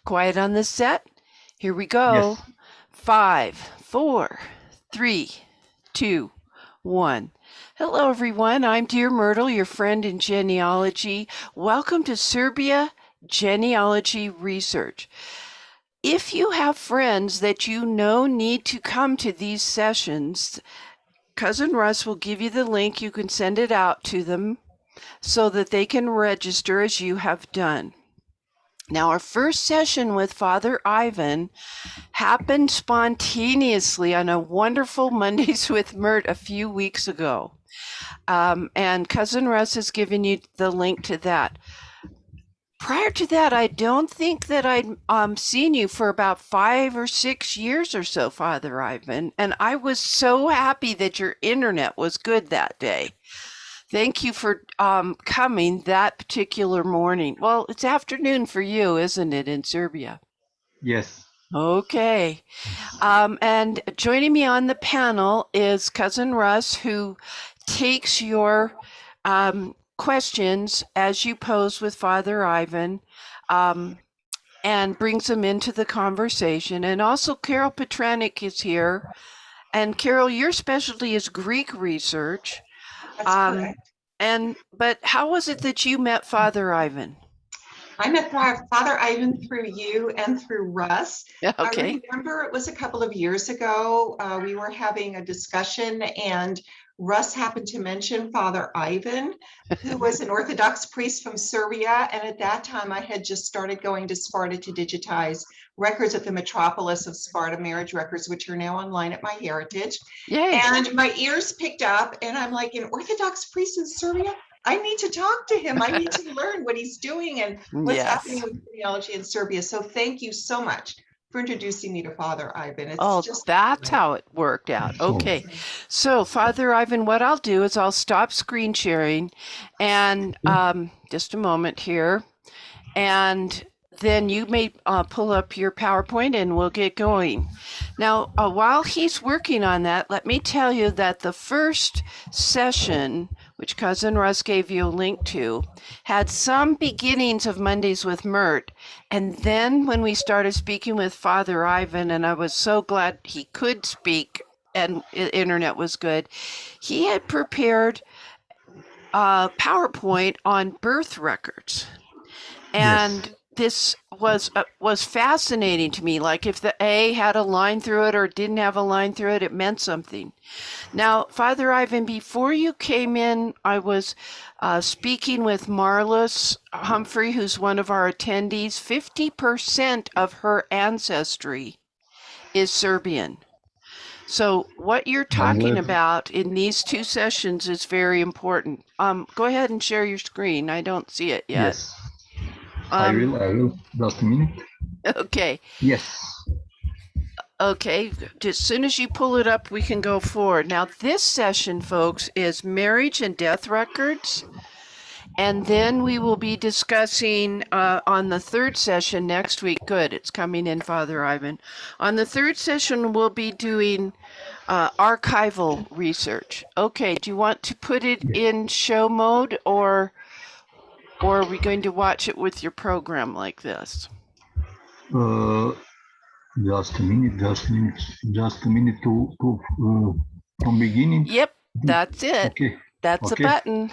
Quiet on the set. Here we go. Yes. 5, 4, 3, 2, 1. Hello, everyone. I'm Dear Myrtle, your friend in genealogy. Welcome to Serbia Genealogy Research. If you have friends that you know need to come to these sessions, Cousin Russ will give you the link. You can send it out to them so that they can register as you have done. Now, our first session with Father Ivan happened spontaneously on a wonderful Mondays with Mert a few weeks ago. And Cousin Russ has given you the link to that. Prior to that, I don't think that I'd seen you for about 5 or 6 years or so, Father Ivan, and I was so happy that your internet was good that day. Thank you for coming that particular morning. Well, it's afternoon for you, isn't it, in Serbia? Yes. Okay. And joining me on the panel is Cousin Russ, who takes your questions as you pose with Father Ivan and brings them into the conversation. And also Carol Petranik is here. And Carol, your specialty is Greek research. That's correct. But how was it that you met Father Ivan? I met Father Ivan through you and through Russ. Okay. I remember it was a couple of years ago. We were having a discussion and Russ happened to mention Father Ivan, who was an Orthodox priest from Serbia. And at that time, I had just started going to Sparta to digitize records at the metropolis of Sparta, marriage records, which are now online at MyHeritage. Yay. And my ears picked up and I'm like, an Orthodox priest in Serbia? I need to talk to him. I need to learn what he's doing and what's happening with genealogy in Serbia. So thank you so much for introducing me to Father Ivan. It's that's how it worked out. Okay. So Father Ivan, what I'll do is I'll stop screen sharing and just a moment here. And then you may pull up your PowerPoint and we'll get going. Now, while he's working on that, let me tell you that the first session, which Cousin Russ gave you a link to, had some beginnings of Mondays with Mert. And then when we started speaking with Father Ivan, and I was so glad he could speak and the internet was good, he had prepared a PowerPoint on birth records. And this was fascinating to me. Like if the A had a line through it or didn't have a line through it, it meant something. Now, Father Ivan, before you came in, I was speaking with Marlis Humphrey, who's one of our attendees. 50% of her ancestry is Serbian. So what you're talking about in these two sessions is very important. Go ahead and share your screen. I don't see it yet. Yes. I will. Just a minute. Okay. Yes. Okay. As soon as you pull it up, we can go forward. Now, this session, folks, is marriage and death records. And then we will be discussing on the third session next week. Good. It's coming in, Father Ivan. On the third session, we'll be doing archival research. Okay. Do you want to put it in show mode or are we going to watch it with your program like this? Just a minute to from beginning. Yep, that's it. Okay. That's a button.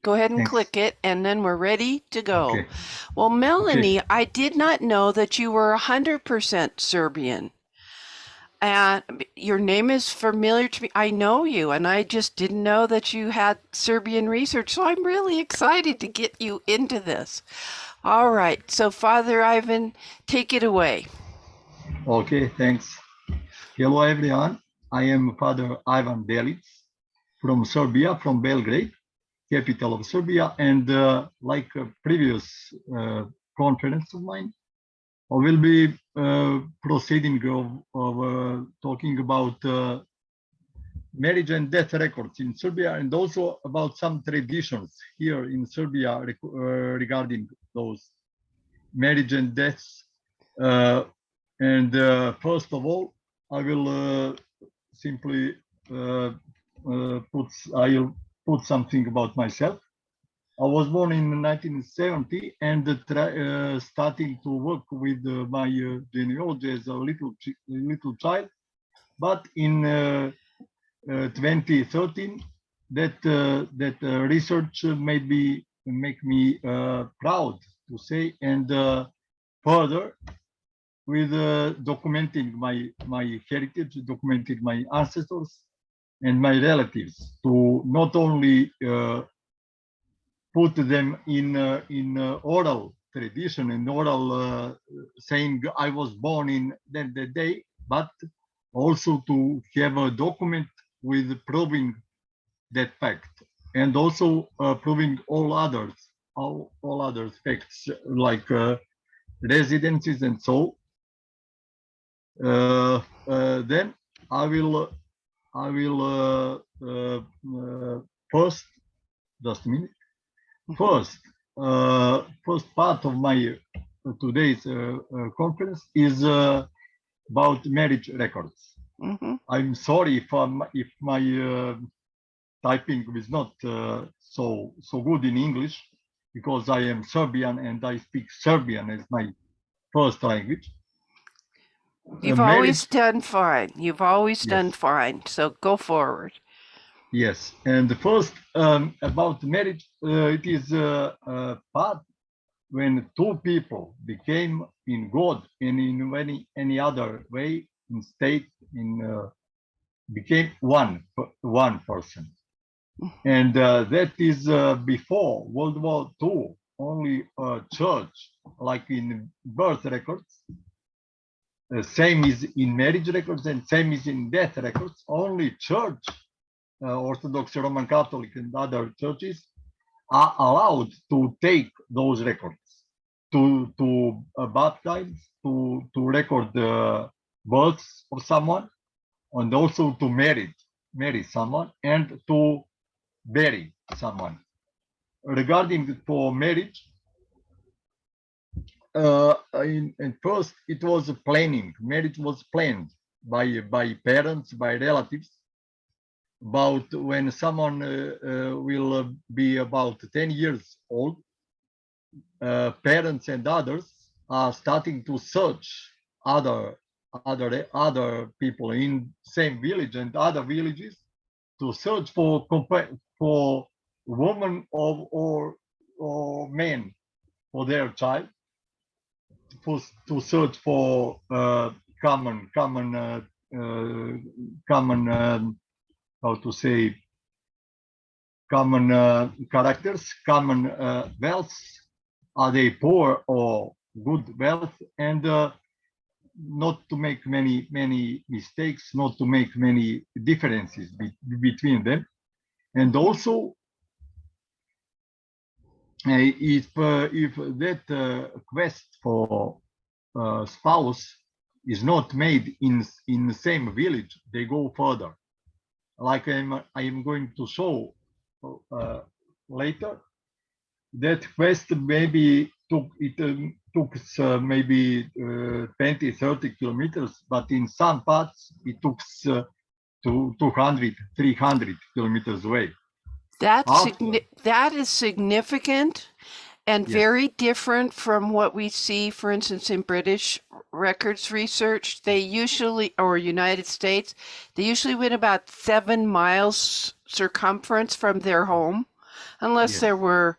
Go ahead and click it, and then we're ready to go. Okay. Well, Melanie, I did not know that you were 100% Serbian. And your name is familiar to me. I know you, and I just didn't know that you had Serbian research. So I'm really excited to get you into this. All right. So Father Ivan, take it away. Okay, thanks. Hello, everyone. I am Father Ivan Delic from Serbia, from Belgrade, capital of Serbia. And like a previous conference of mine, I will be proceeding of talking about marriage and death records in Serbia, and also about some traditions here in Serbia regarding those marriage and deaths. First of all, I will simply I'll put something about myself. I was born in 1970 and starting to work with my genealogy as a little child. But in 2013, that research make me proud to say, and further with documenting my heritage, documenting my ancestors and my relatives, to not only put them in oral tradition and oral saying I was born in that day, but also to have a document with proving that fact, and also proving all other facts like residences and so. Then I will first, just a minute. First, first part of my today's conference is about marriage records. Mm-hmm. I'm sorry if my typing is not so good in English, because I am Serbian and I speak Serbian as my first language. You've always done fine. You've always done fine. So go forward. Yes, and the first about marriage, it is a part when two people became in God and in any other way in state became one person, and that is before World War II. Only church, like in birth records, same is in marriage records and same is in death records. Only church, Orthodox, Roman Catholic, and other churches are allowed to take those records, to baptize, to record the births of someone, and also to marry someone and to bury someone. Regarding for marriage, in first it was planning. Marriage was planned by parents, by relatives, about when someone will be about 10 years old. Parents and others are starting to search other people in same village and other villages to search for woman or men for their child, to search for common how to say, common characters, common wealth. Are they poor or good wealth? And not to make many mistakes, not to make many differences between them. And also, if that quest for spouse is not made in the same village, they go further. Like I am going to show later, that quest maybe took maybe 20, 30 kilometers, but in some parts it took 200, 300 kilometers away. That is significant and very different from what we see, for instance, in British records research. They usually, or United States, they usually went about 7 miles circumference from their home, unless there were,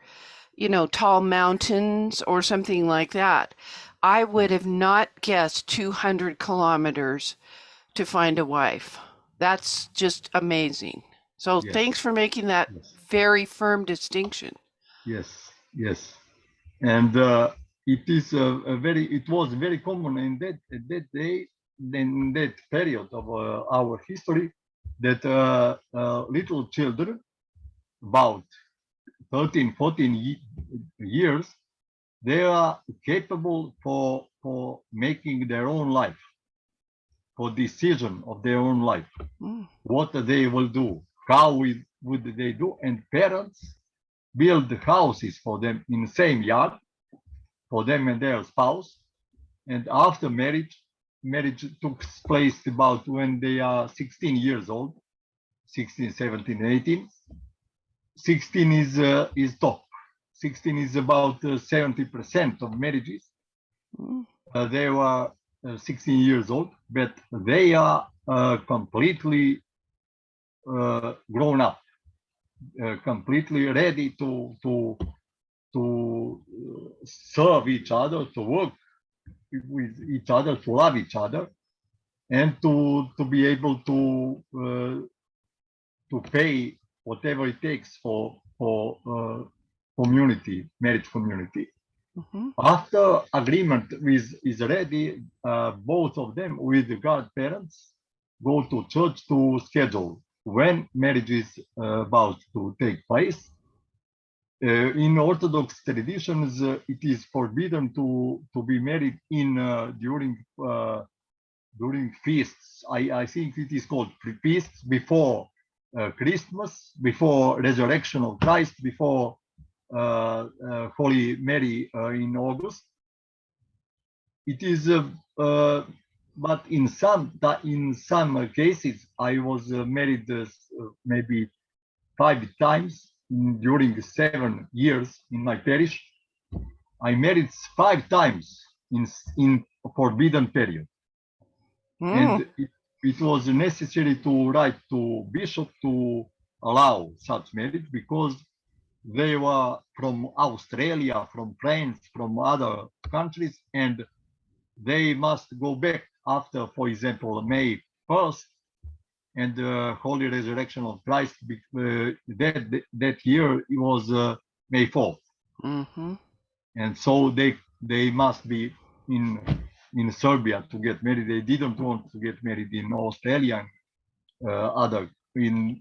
tall mountains or something like that. I would have not guessed 200 kilometers to find a wife. That's just amazing. So thanks for making that very firm distinction. Yes. And it was very common in that day, in that period of our history, that little children, about 13, 14 years, they are capable for making their own life, for decision of their own life, what they will do, how would they do, and parents build houses for them in the same yard, for them and their spouse, and after marriage took place about when they are 16 years old, 16, 17, 18. 16 is top. 16 is about 70% of marriages. Mm. They were 16 years old, but they are completely grown up, completely ready to serve each other, to work with each other, to love each other, and to be able to pay whatever it takes for community, marriage community. Mhm. After agreement is ready, both of them with the godparents go to church to schedule when marriage is about to take place. In Orthodox traditions, it is forbidden to be married in during feasts. I think it is called feasts before Christmas, before resurrection of Christ, before Holy Mary in August. It is, but in some cases, I was married maybe 5 times during 7 years in my parish. I married 5 times in forbidden period, Mm. and it was necessary to write to bishop to allow such marriage because they were from Australia, from France, from other countries, and they must go back after, for example, May 1st and the Holy Resurrection of Christ. That year it was May 4th, Mm-hmm. and so they must be in Serbia to get married. They didn't want to get married in Australia and other in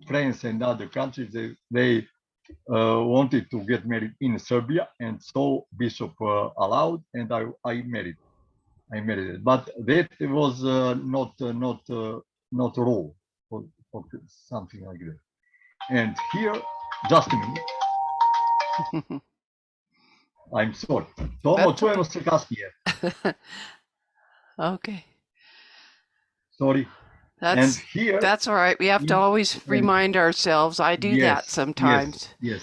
France and other countries. They wanted to get married in Serbia, and so Bishop allowed, and I married. It, but that was not a rule or something like that. And here, just a minute. I'm sorry. Tomo, That's čujemo okay. se kasnije. Okay. Sorry. And here, That's all right. We have to always remind ourselves. I do that sometimes. Yes.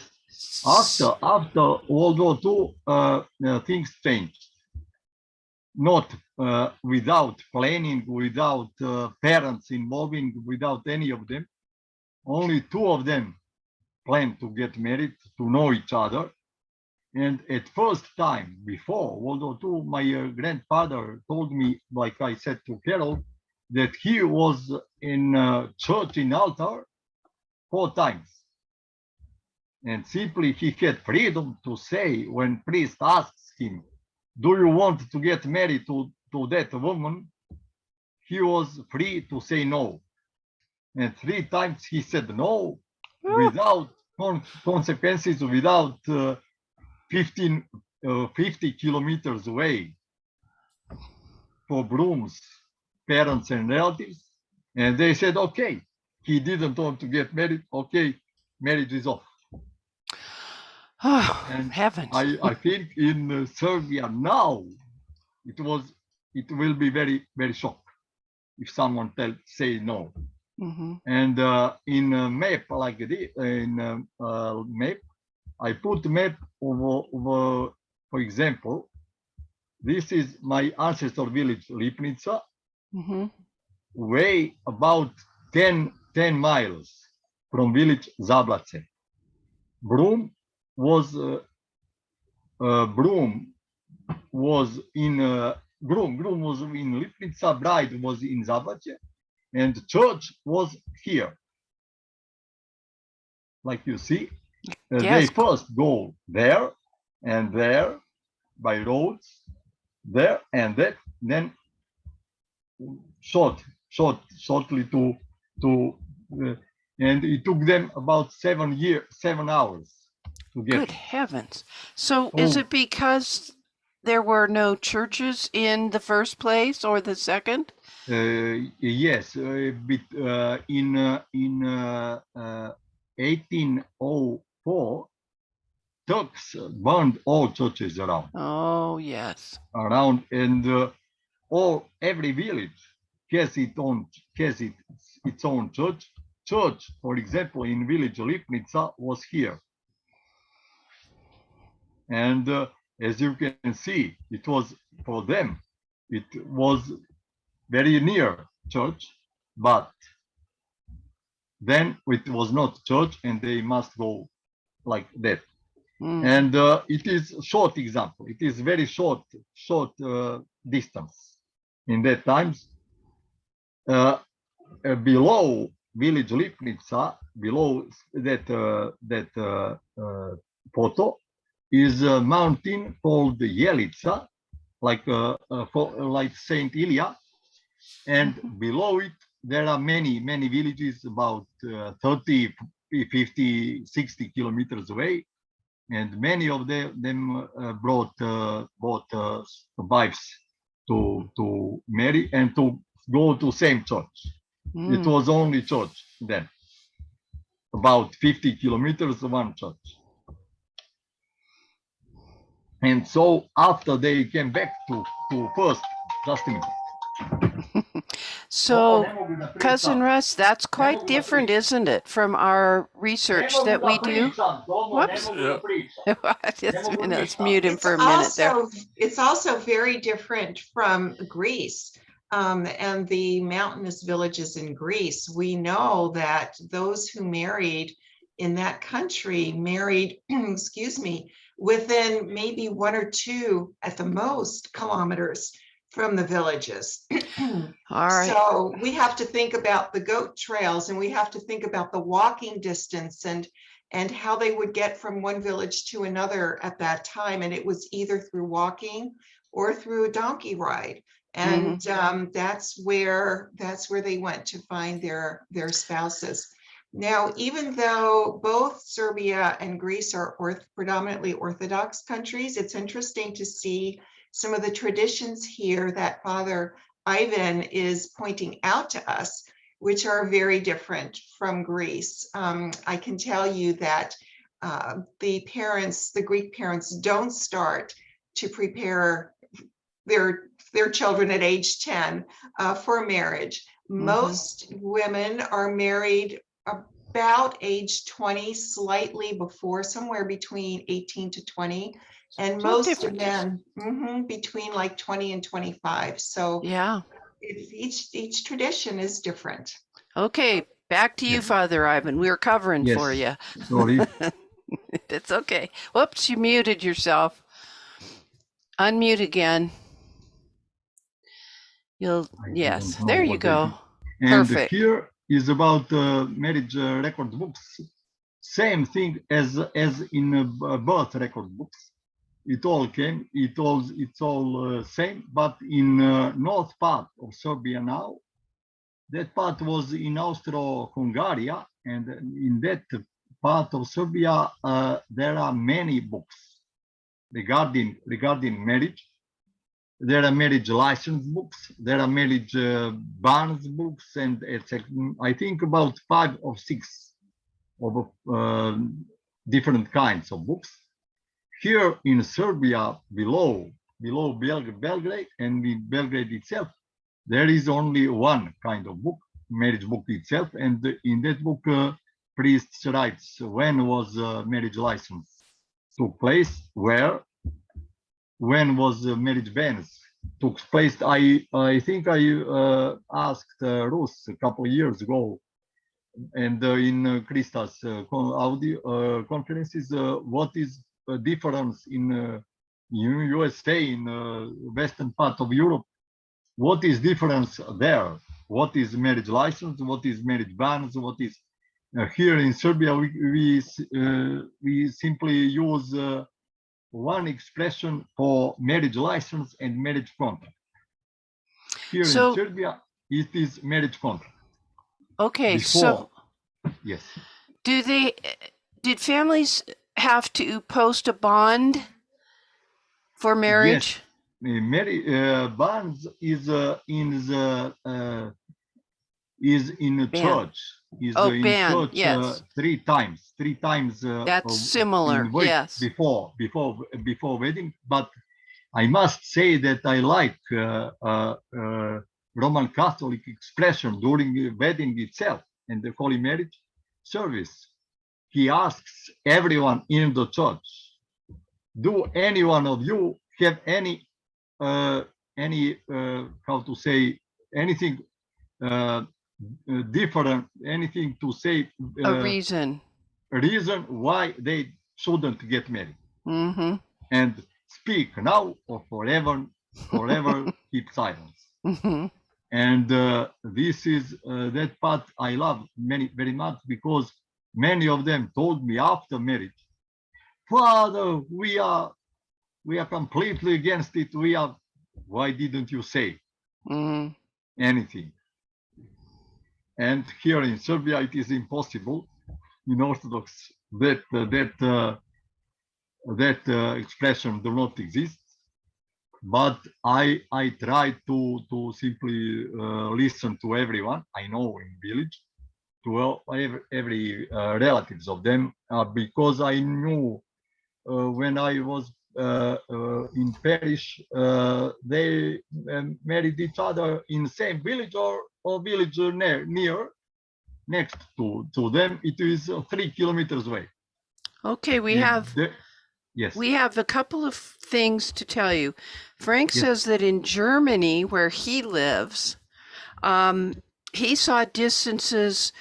After World War II, things changed. Not without planning, without parents involving, without any of them. Only 2 of them planned to get married, to know each other. And at first time, before World War II, my grandfather told me, like I said to Carol, that he was in church in altar 4 times. And simply he had freedom to say when priest asks him, do you want to get married to that woman? He was free to say no. And 3 times he said no, without consequences, without 50 kilometers away for brooms, parents and relatives. And they said, okay, he didn't want to get married. Okay, marriage is off. Oh, And heavens. I think in Serbia now, it will be very, very shocked if someone say no. Mm-hmm. And in a map like this, in a map, I put map of for example, this is my ancestor village, Lipnica, Mm-hmm. way about 10 miles from village Zablace. Broom was in Lipnica, bride was in Zablace, and church was here. Like you see, Yes. they first go there and there by roads, there and that, then shortly to and it took them about 7 hours to get. Good heavens. So is it because there were no churches in the first place or the second? Yes, but in 1804, Turks burned all churches around. Oh, yes. And every village has its own church. For example, in village Lipnica was here. And as you can see, it was for them, it was very near church, but then it was not church and they must go like that. Mm. And it is short example. It is very short distance. In that times, below village Lipnica, below that photo, is a mountain called Jelica, like Saint Ilya, and below it there are many villages about 30, 50, 60 kilometers away, and many of them brought wives to marry and to go to same church. It was only church then, about 50 kilometers one church. And so after they came back to first, just a minute. So, Cousin Russ, that's quite different, isn't it, from our research that we do? Whoops. Just a minute, let's mute him for a minute there. It's also very different from Greece and the mountainous villages in Greece. We know that those who married in that country married, excuse me, within maybe 1 or 2 at the most kilometers from the villages. All right. So we have to think about the goat trails, and we have to think about the walking distance and how they would get from one village to another at that time. And it was either through walking or through a donkey ride. And that's where they went to find their spouses. Now, even though both Serbia and Greece are predominantly Orthodox countries, it's interesting to see some of the traditions here that Father Ivan is pointing out to us, which are very different from Greece. I can tell you that the Greek parents don't start to prepare their children at age 10 for marriage. Most women are married about age 20, slightly before, somewhere between 18 to 20. And most men between like 20 and 25. So yeah, each tradition is different. Okay, back to you, Father Ivan. We were covering for you. Sorry. It's okay. Whoops, you muted yourself. Unmute again. Yes, there you go. And Perfect. here is about marriage record books. Same thing as in birth record books. It all came. It's all same. But in north part of Serbia now, that part was in Austro-Hungary, and in that part of Serbia there are many books regarding marriage. There are marriage license books, there are marriage bans books, and I think about 5 or 6 of different kinds of books. Here in Serbia, below Belgrade, and in Belgrade itself, there is only one kind of book, marriage book itself, and in that book, priests writes when was marriage license took place, where, when was marriage bans took place. I think I asked Rus a couple of years ago, and in Christa's audio conferences, what is the difference in USA, in western part of Europe? What is difference there? What is marriage license? What is marriage bans? What is here in Serbia? We simply use one expression for marriage license and marriage contract. Here in Serbia, it is marriage contract. Okay, so yes. Did families have to post a bond for marriage? Yes. Bonds is in a church. Is in church yes. 3 times. 3 times. That's similar. Yes. Before wedding, but I must say that I like Roman Catholic expression during the wedding itself and the Holy Marriage service. He asks everyone in the church do any one of you have any how to say anything different, anything to say A reason. reason why they shouldn't get married? Mm-hmm. And speak now or forever, keep silence. Mm-hmm. And this is that part I love very much, because many of them told me after marriage, Father, we are completely against it. Why didn't you say anything? And here in Serbia, it is impossible in Orthodox that expression do not exist. But I try to simply listen to everyone I know in village, to every relatives of them, because I knew when I was in parish, they married each other in same village or village near next to them. It is 3 kilometers away. Okay, Yes. we have a couple of things to tell you. Frank Yes. says that in Germany, where he lives, he saw distances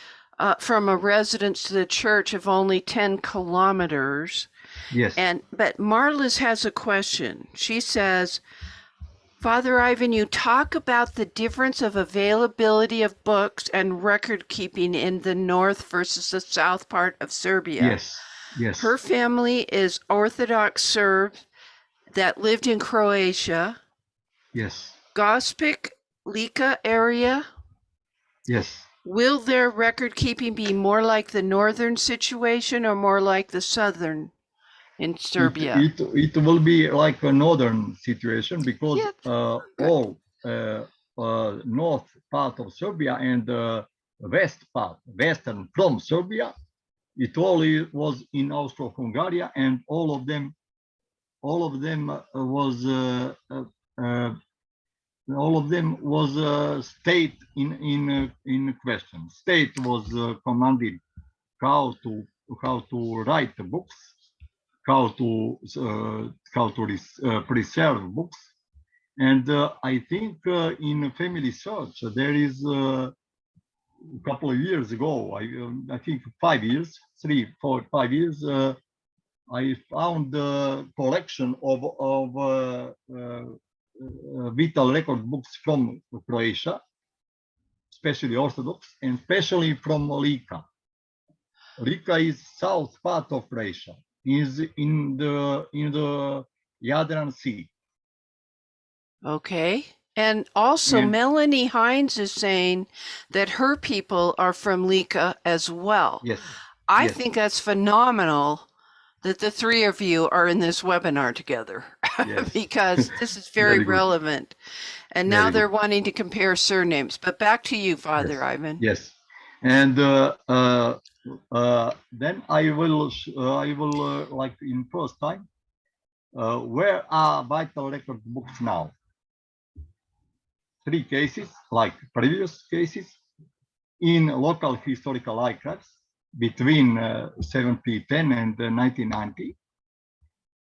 from a residence to the church of only 10 kilometers. Yes. But Marlis has a question. She says, Father Ivan, you talk about the difference of availability of books and record keeping in the north versus the south part of Serbia. Yes. Yes. Her family is Orthodox Serbs that lived in Croatia. Yes. Gospic, Lika area. Yes. Will their record keeping be more like the northern situation or more like the southern in Serbia? It will be like a northern situation, because all north part of Serbia and western from Serbia, it all was in Austro-Hungary, and all of them was state in question. State was commanded how to write the books, how to preserve books. And I think in family search, there is a couple of years ago, I think 5 years, 3, 4, 5 years, I found a collection of vital record books from Croatia, especially Orthodox, and especially from Lika. Lika is south part of Croatia, is in the Jadran Sea. Okay. And also, Melanie Hines is saying that her people are from Lika as well. Yes. I think that's phenomenal that the three of you are in this webinar together, because this is very relevant. And now they're wanting to compare surnames. But back to you, Father Ivan. Yes. And then I will like in first time, where are vital record books now? 3 cases, like previous cases, in local historical archives between 1710 and 1990,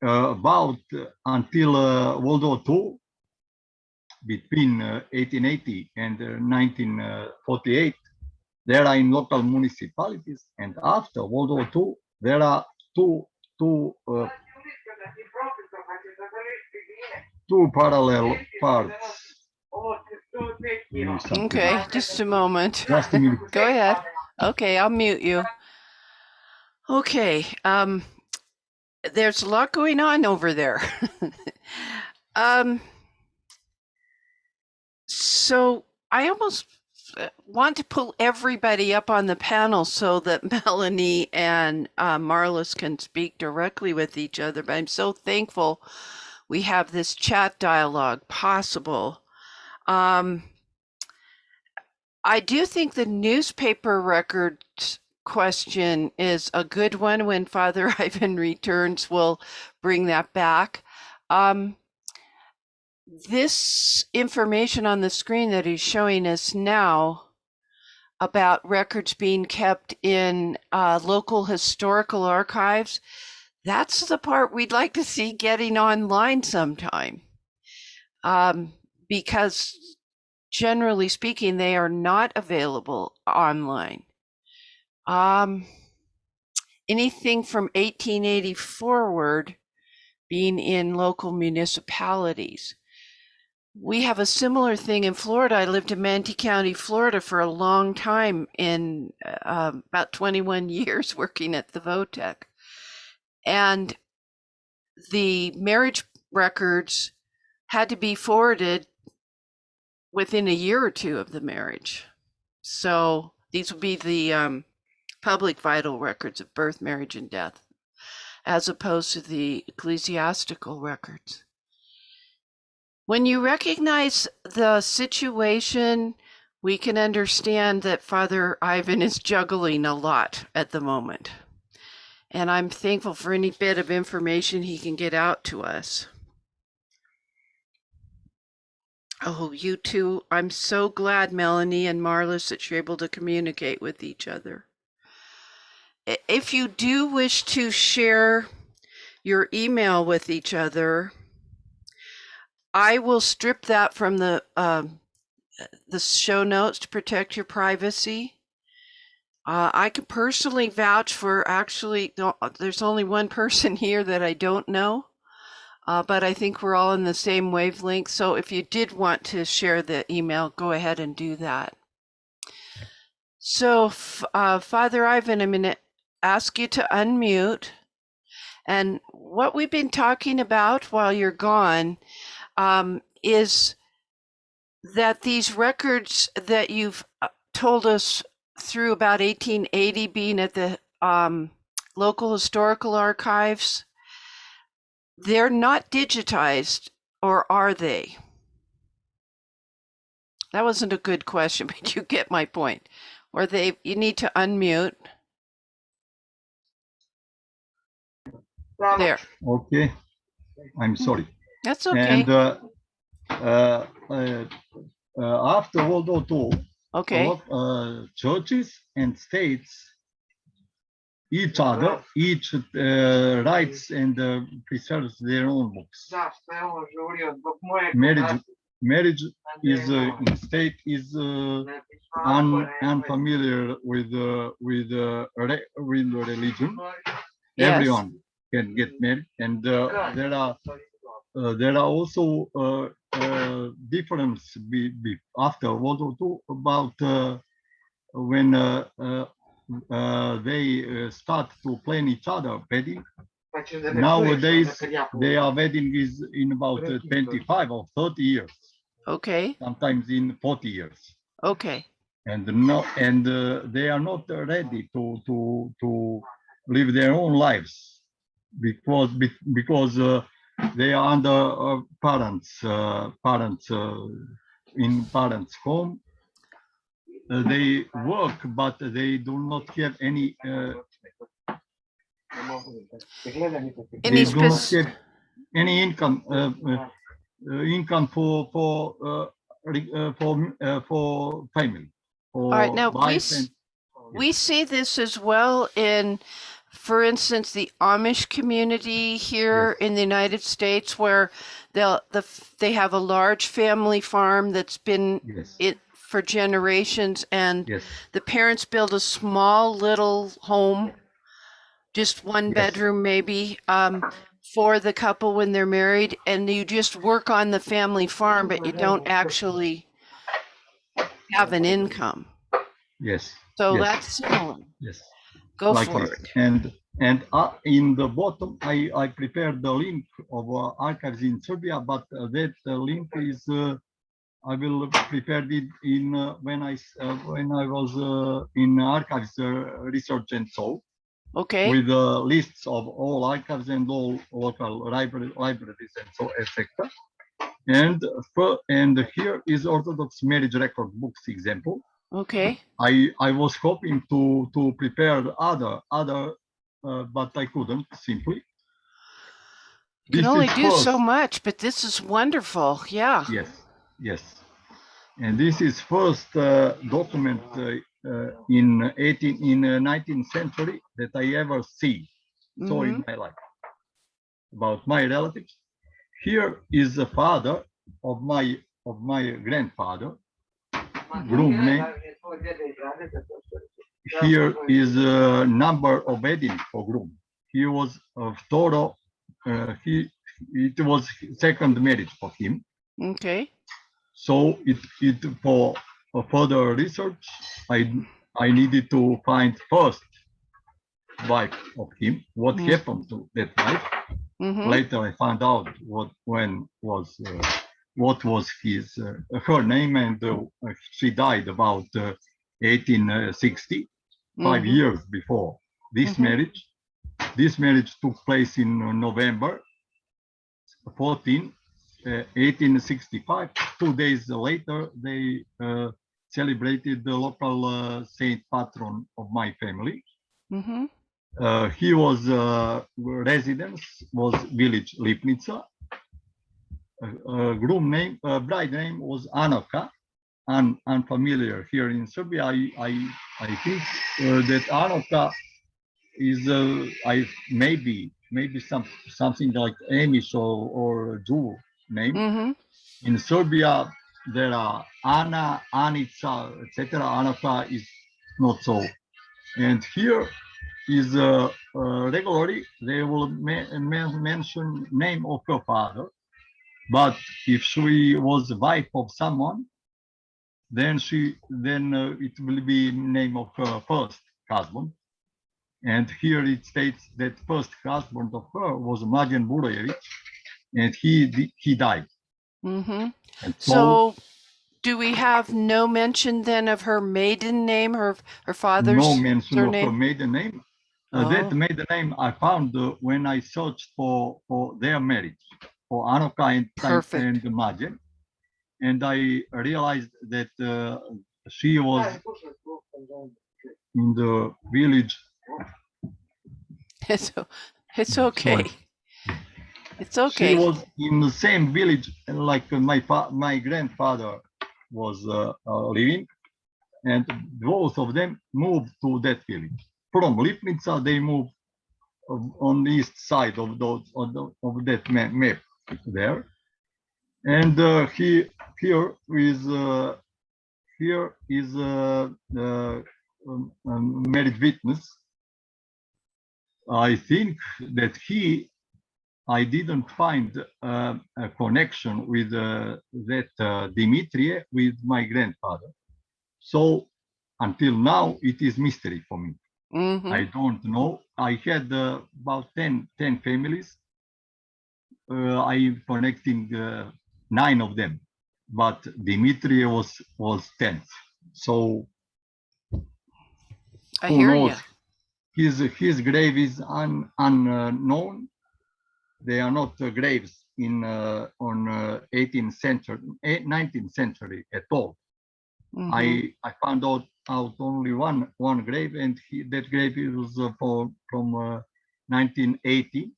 about until World War II, between 1880 and 1948, there are in local municipalities, and after World War II, there are two parallel parts. Okay, just a moment. Just a minute. Go ahead. Okay, I'll mute you. Okay, there's a lot going on over there. So I almost want to pull everybody up on the panel so that Melanie and Marlis can speak directly with each other, but I'm so thankful we have this chat dialogue possible. I do think the newspaper records question is a good one. When Father Ivan returns, we'll bring that back. This information on the screen that he's showing us now about records being kept in local historical archives, That's the part we'd like to see getting online sometime. Because generally speaking, they are not available online. Anything from 1880 forward being in local municipalities. We have a similar thing in Florida. I lived in Manatee County, Florida for a long time in about 21 years working at the VOTEC. And the marriage records had to be forwarded within a year or two of the marriage. So these would be the public vital records of birth, marriage, and death, as opposed to the ecclesiastical records. When you recognize the situation, we can understand that Father Ivan is juggling a lot at the moment. And I'm thankful for any bit of information he can get out to us. Oh, you two, I'm so glad, Melanie and Marlis, that you're able to communicate with each other. If you do wish to share your email with each other, I will strip that from the show notes to protect your privacy. I can personally vouch for, actually, there's only one person here that I don't know, but I think we're all in the same wavelength. So if you did want to share the email, go ahead and do that. So Father Ivan, I'm going to ask you to unmute. And what we've been talking about while you're gone is that these records that you've told us through about 1880 being at the local historical archives, they're not digitized, or are they? That wasn't a good question, but you get my point. Or you need to unmute. There. Okay, I'm sorry. That's okay. And after World War II, Okay. a lot churches and states each writes and preserves their own books. Marriage is in state is unfamiliar with religion. Yes. Everyone can get married, and there are also difference after World War II about when they start to plan each other wedding. Nowadays, their wedding is in about 25 or 30 years. Okay. Sometimes in 40 years. Okay. And they are not ready to live their own lives because they are under parents in parents' home. They work, but they do not have any. They do not have any income. Income for family. All right. Now we see this as well in, for instance, the Amish community here in the United States, where they have a large family farm that's been for generations, and the parents build a small little home, just one bedroom maybe, for the couple when they're married, and you just work on the family farm, but you don't actually have an income. Yes. So that's similar. Yes. Go like for this. it. And in the bottom, I prepared the link of archives in Serbia, but that link is I will prepare it in when I was in archives research and so. Okay. With lists of all archives and all local libraries and so etc. And here is Orthodox marriage record books example. Okay. I was hoping to prepare other but I couldn't simply. You can only do so much, but this is wonderful. Yeah. Yes. And this is first document in 19th century that I ever saw in my life. about my relatives. Here is the father of my grandfather, groom name. Here is a number of wedding for groom. He was thorough. It was second marriage for him. Okay. So it for further research, I needed to find first wife of him. What happened to that wife? Later, I found out what was his her name, and she died about 1860, 5 years before this marriage. This marriage took place in November 14, 1865. 2 days later, they celebrated the local saint patron of my family. He was residence was village Lipnica. Bride name was Anoka, unfamiliar here in Serbia. I think that Anoka is maybe something like Amish or Jew name. In Serbia, there are Ana, Anica, etc. Anoka is not so. And here is regularly they will mention name of her father, but if she was wife of someone, then it will be name of her first husband. And here it states that first husband of her was Mladen Burojevic, and he died. And so do we have no mention then of her maiden name, her father's no mention surname? of her maiden name? That maiden name I found when I searched for their marriage, for Anoka and Mladen, and I realized that she was in the village. It's okay. Sorry. It's okay. She was in the same village like my grandfather was living, and both of them moved to that village. From Lipnica, they moved on the east side of that map there. And here is married witness. I think that I didn't find a connection with that Dimitrie with my grandfather. So until now, it is mystery for me. I don't know. I had about 10 families. I'm connecting 9 of them, but Dimitri was 10th. So I who hear knows? you. His grave is unknown. They are not graves on 18th century, 19th century at all. I found out only one grave, and that grave was from 1980.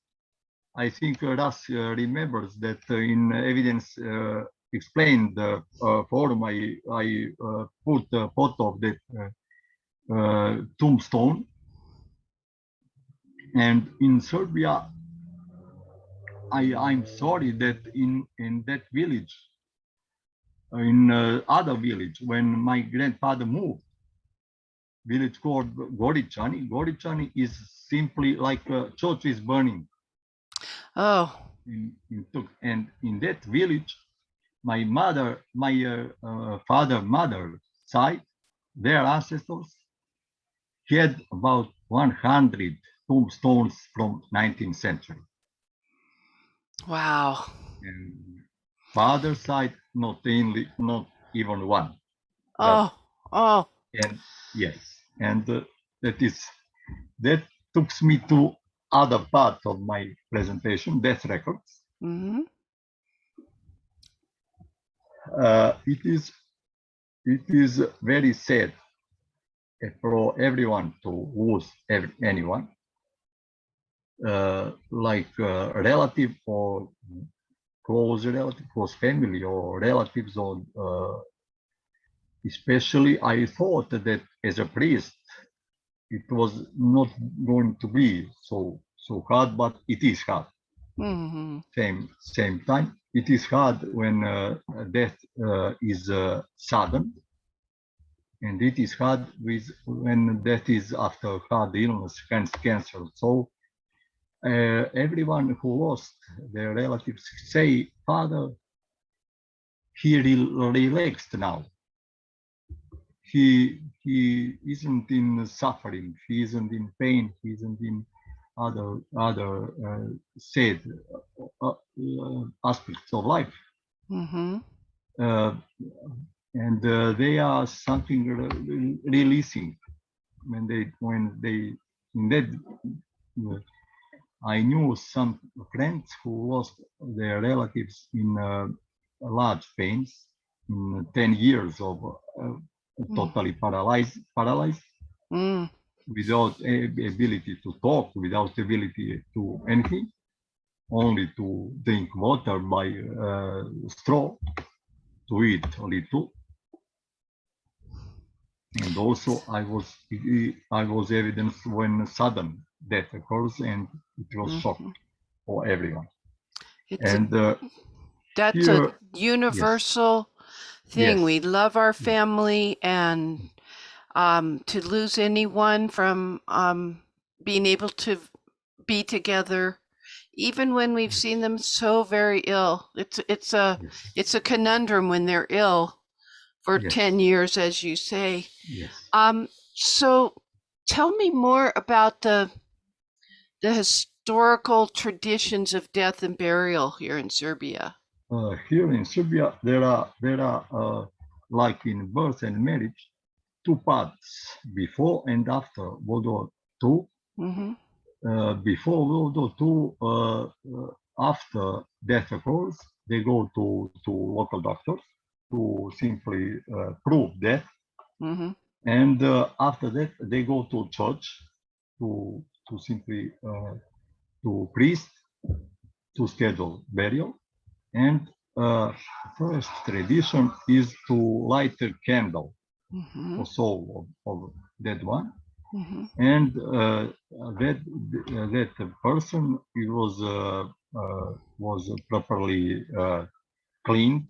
I think Russ remembers that in evidence explained forum. I put a photo of that tombstone, and in Serbia, I'm sorry that in that village, in other village, when my grandfather moved, village called Goričani. Goričani is simply like a church is burning. Oh. And in that village, my mother side, their ancestors had about 100 tombstones from 19th century. Wow. And father side, not even one. Oh. And yes, and that took me to other part of my presentation, death records. It is very sad for everyone to lose anyone, like relative or close relative, close family or relatives, or especially I thought that as a priest, it was not going to be so hard, but it is hard. Mm-hmm. Same time. It is hard when death is sudden, and it is hard when death is after hard illness, cancer. So everyone who lost their relatives say, Father, he relaxed now. He isn't in suffering. He isn't in pain. He isn't in other sad aspects of life. Mm-hmm. And they are something releasing when they in that I knew some friends who lost their relatives in large pains, in 10 years of totally paralyzed, Mm. without ability to talk, without ability to anything, only to drink water by straw, to eat a little. And also I was evidence when sudden death occurs, and it was shock for everyone. It's And that's a here, universal thing. yes, We love our family, and to lose anyone from being able to be together, even when we've seen them so very ill. It's a conundrum when they're ill for 10 years, as you say. yes. So tell me more about the historical traditions of death and burial here in Serbia. Here in Serbia, there are like in birth and marriage, two parts, before and after World War II. Mm-hmm. Before World War II, after death occurs, they go to local doctors to simply prove death. Mm-hmm. And after that, they go to church to simply to priest to schedule burial. And first tradition is to light a candle for soul of that one. Mm-hmm. And that person was properly cleaned,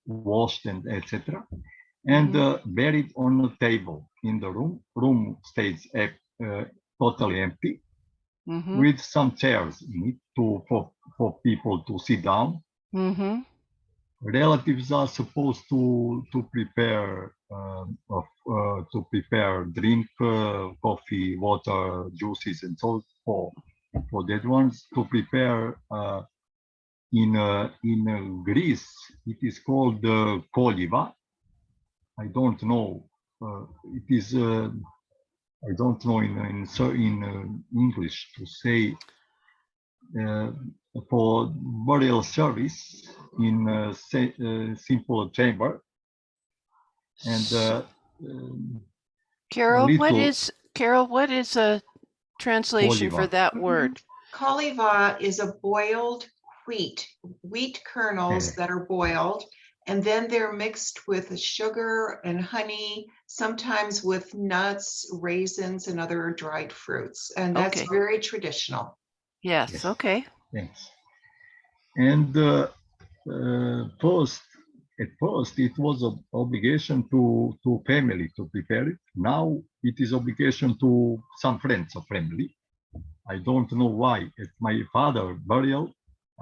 washed, and etc. And buried on a table in the room. Room stays totally empty, with some chairs in it for people to sit down. Mm-hmm. Relatives are supposed to prepare drink, coffee, water, juices, and so for that ones to prepare in Greece. It is called koliva. I don't know. It is I don't know in English to say. For burial service in a simple chamber, and Carol, little what is a translation for oliva. that word? Koliva is a boiled wheat kernels that are boiled, and then they're mixed with sugar and honey, sometimes with nuts, raisins, and other dried fruits. And that's very traditional. Yes. Okay. Thanks. And at first, it was an obligation to family to prepare it. Now it is obligation to some friends of family. I don't know why. At my father's burial,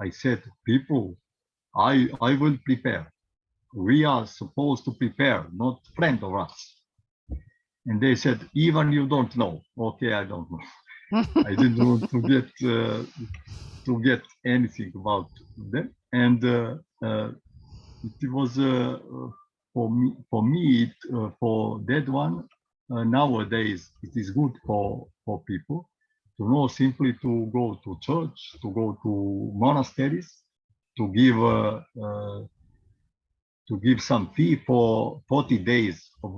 I said, people, I will prepare. We are supposed to prepare, not friend of us. And they said, even you don't know. Okay, I don't know. I didn't want to get anything about them. And it was for me for that one. Nowadays, it is good for people to know simply to go to church, to go to monasteries, to give some fee for 40 days of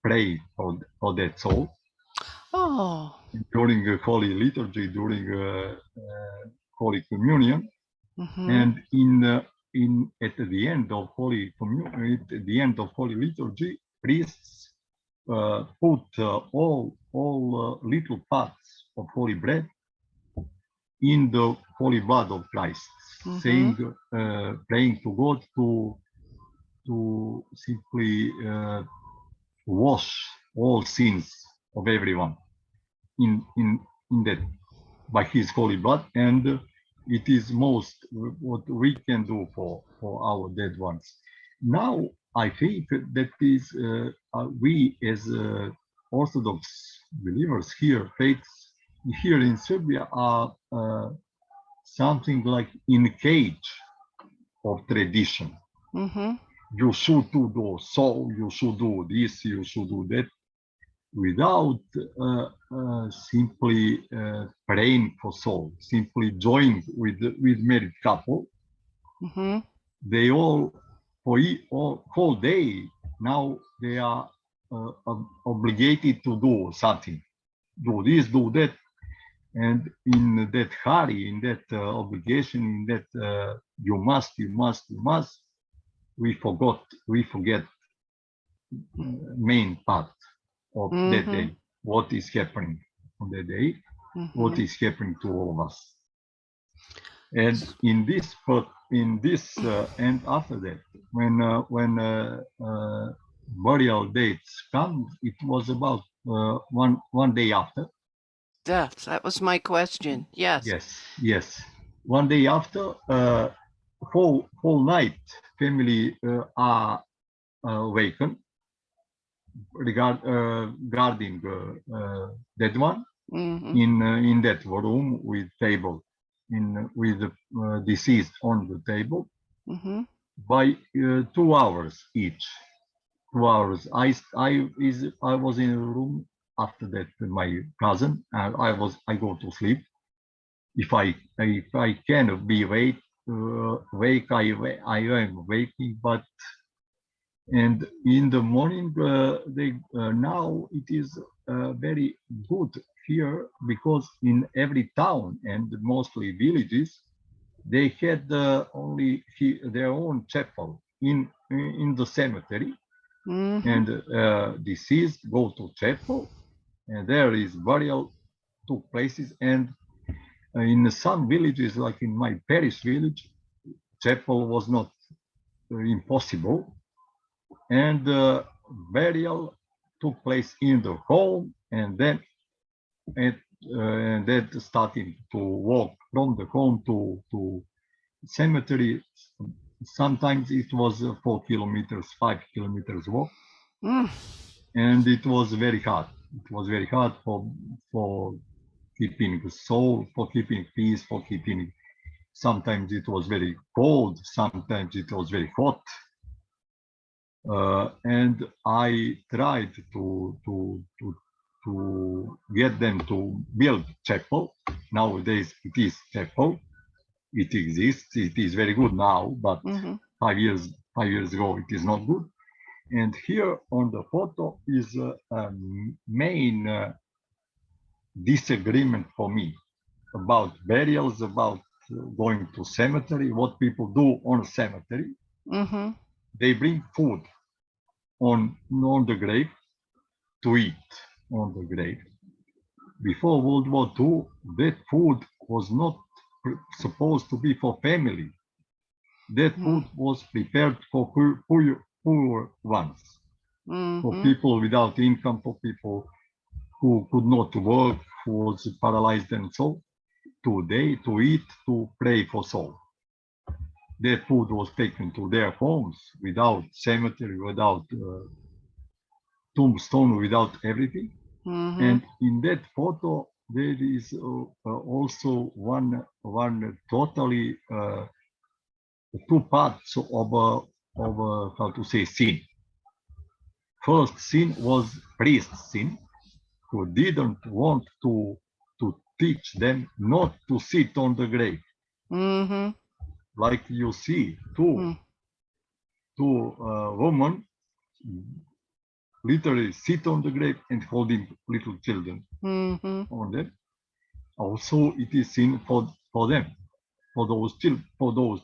pray for that soul. Oh. During Holy Liturgy, during Holy Communion, and at the end of Holy Communion, at the end of Holy Liturgy, priests put all little parts of holy bread in the holy blood of Christ, saying, praying to God to simply wash all sins of everyone in that by His holy blood, and it is most what we can do for our dead ones. Now I think that is we as Orthodox believers here, faiths here in Serbia are something like in cage of tradition. You should do so, you should do this, you should do that, without simply praying for soul, simply join with married couple. They all for all whole day now they are obligated to do something, do this, do that, and in that hurry, in that obligation, in that you must, we forget main part of that day, what is happening on that day, what is happening to all of us. And in this and after that, when burial dates come, it was about one day after. Yes, that was my question. Yes. Yes. One day after, whole night, family are awakened guarding that one in that room with table, with the deceased on the table by 2 hours each. 2 hours. I was in a room. After that, my cousin and I go to sleep. If I can be wake, I am waking, but and in the morning now it is very good here, because in every town and mostly villages they had only their own chapel in the cemetery, and deceased go to chapel, and there is burial took places. And in some villages, like in my parish village, chapel was not impossible, and burial took place in the home, and then starting to walk from the home to cemetery. Sometimes it was 4 kilometers, 5 kilometers walk, and it was very hard. It was very hard for keeping the soul, for keeping peace, for keeping. Sometimes it was very cold, sometimes it was very hot, and I tried to get them to build chapel. Nowadays it is chapel. It exists. It is very good now, but 5 years ago it is not good. And here on the photo is a main disagreement for me about burials, about going to cemetery, what people do on cemetery. They bring food on the grave to eat on the grave. Before World War II, that food was not supposed to be for family. That food was prepared for poor ones, for people without income, for people who could not work, who was paralyzed, and so today to eat, to pray for soul. Their food was taken to their homes without cemetery, without tombstone, without everything. And in that photo, there is also one totally two parts of how to say sin. First sin was priest's sin, who didn't want to teach them not to sit on the grave. Like you see, two women literally sit on the grave and holding little children on them. Also, it is sin for them, for those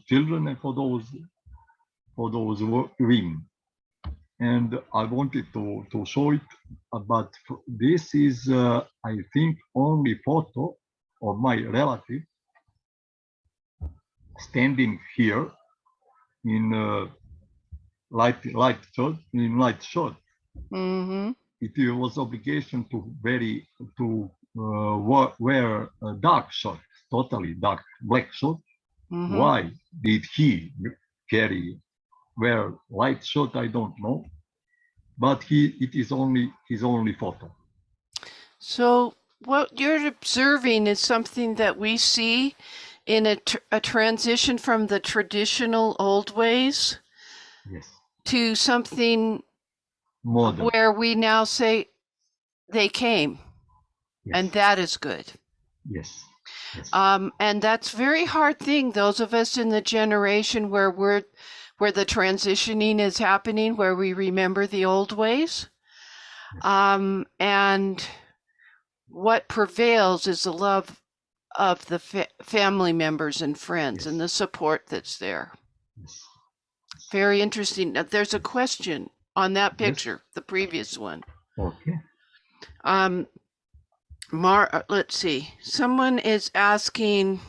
children, and for those women. And I wanted to show it, but this is, I think, only photo of my relative standing here in light shirt. Mm-hmm. It was obligation to wear a dark shirt, totally dark black shirt. Mm-hmm. Why did he wear light shirt? I don't know, but it is only his only photo. So what you're observing is something that we see in a transition from the traditional old ways Yes, to something modern. where we now say they came, Yes, and that is good. yes, yes, And that's a very hard thing. Those of us in the generation where the transitioning is happening, where we remember the old ways. And what prevails is the love of the family members and friends, yes, and the support that's there. yes. Very interesting. Now, there's a question on that Yes. picture, the previous one. Okay. Let's see. Someone is asking,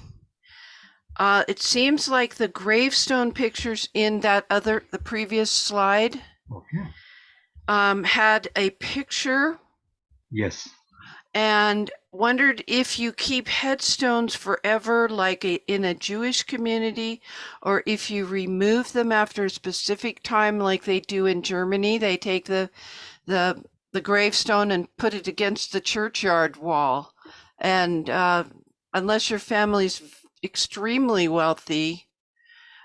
it seems like the gravestone pictures in the previous slide, Okay. had a picture, Yes. and wondered if you keep headstones forever, like in a Jewish community, or if you remove them after a specific time, like they do in Germany. They take the gravestone and put it against the churchyard wall. And unless your family's extremely wealthy,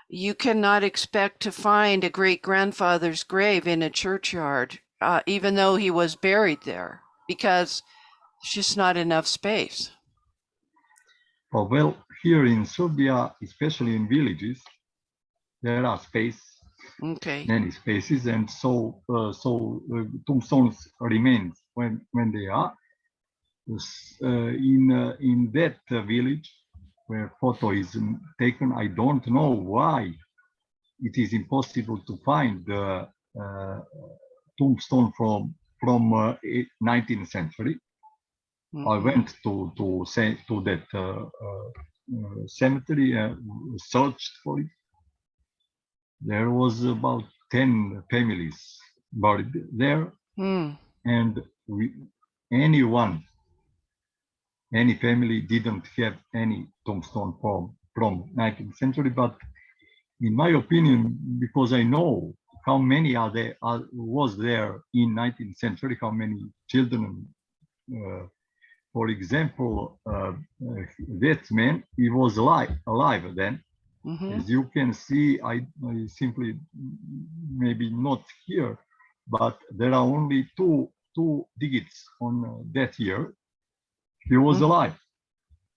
you cannot expect to find a great-grandfather's grave in a churchyard, even though he was buried there, because there's just not enough space. Oh, well, here in Serbia, especially in villages, there are Okay. many spaces, and so tombstones remains when they are in that village where photo is taken. I don't know why it is impossible to find the tombstone from 19th century. Mm-hmm. I went to that cemetery, searched for it. There was about 10 families buried there, and any family didn't have any tombstone from 19th century. But in my opinion, because I know how many was there in 19th century, how many children. For example, that man, he was alive then. Mm-hmm. As you can see, I simply maybe not here, but there are only two digits on that year. He was alive,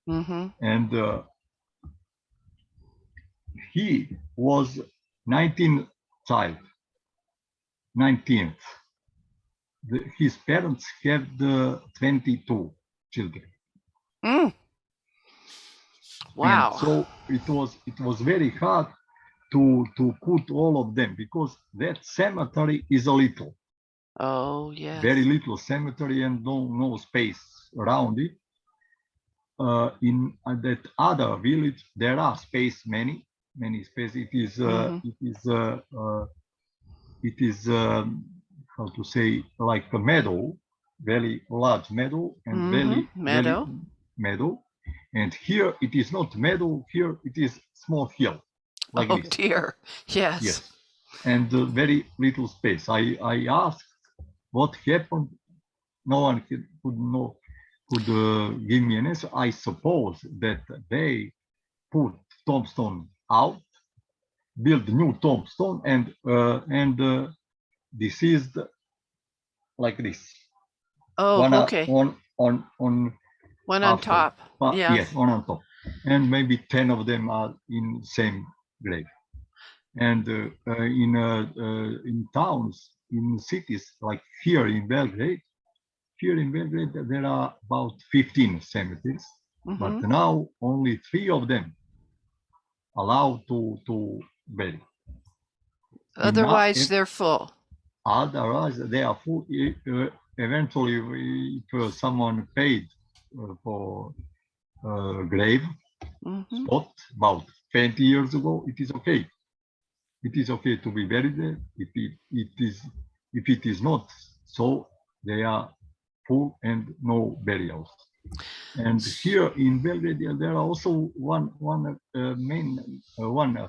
and he was 19th child. 19th. His parents had 22 children. Wow. And so it was very hard to put all of them, because that cemetery is a little. Oh, yes. Very little cemetery, and no space around it. In that other village, there are space, many space. It is how to say, like a meadow, very large meadow, and very meadow. And here it is not meadow. Here it is small hill, like this. Oh dear. Yes. Yes, and very little space. I asked what happened. No one could give me an answer. I suppose that they put tombstone out, build new tombstone, and deceased like this. Oh, one okay. One on top. Yeah. Yes, one on top, and maybe 10 of them are in same grave. And in towns, in cities like here in Belgrade, there are about 15 cemeteries, but now only 3 of them allow to bury. Otherwise, they're full. Otherwise, they are full. Eventually, if someone paid for grave spot, about 20 years ago, it is okay. It is okay to be buried there. If it is not so, they are full and no burials. And here in Belgrade, there are also one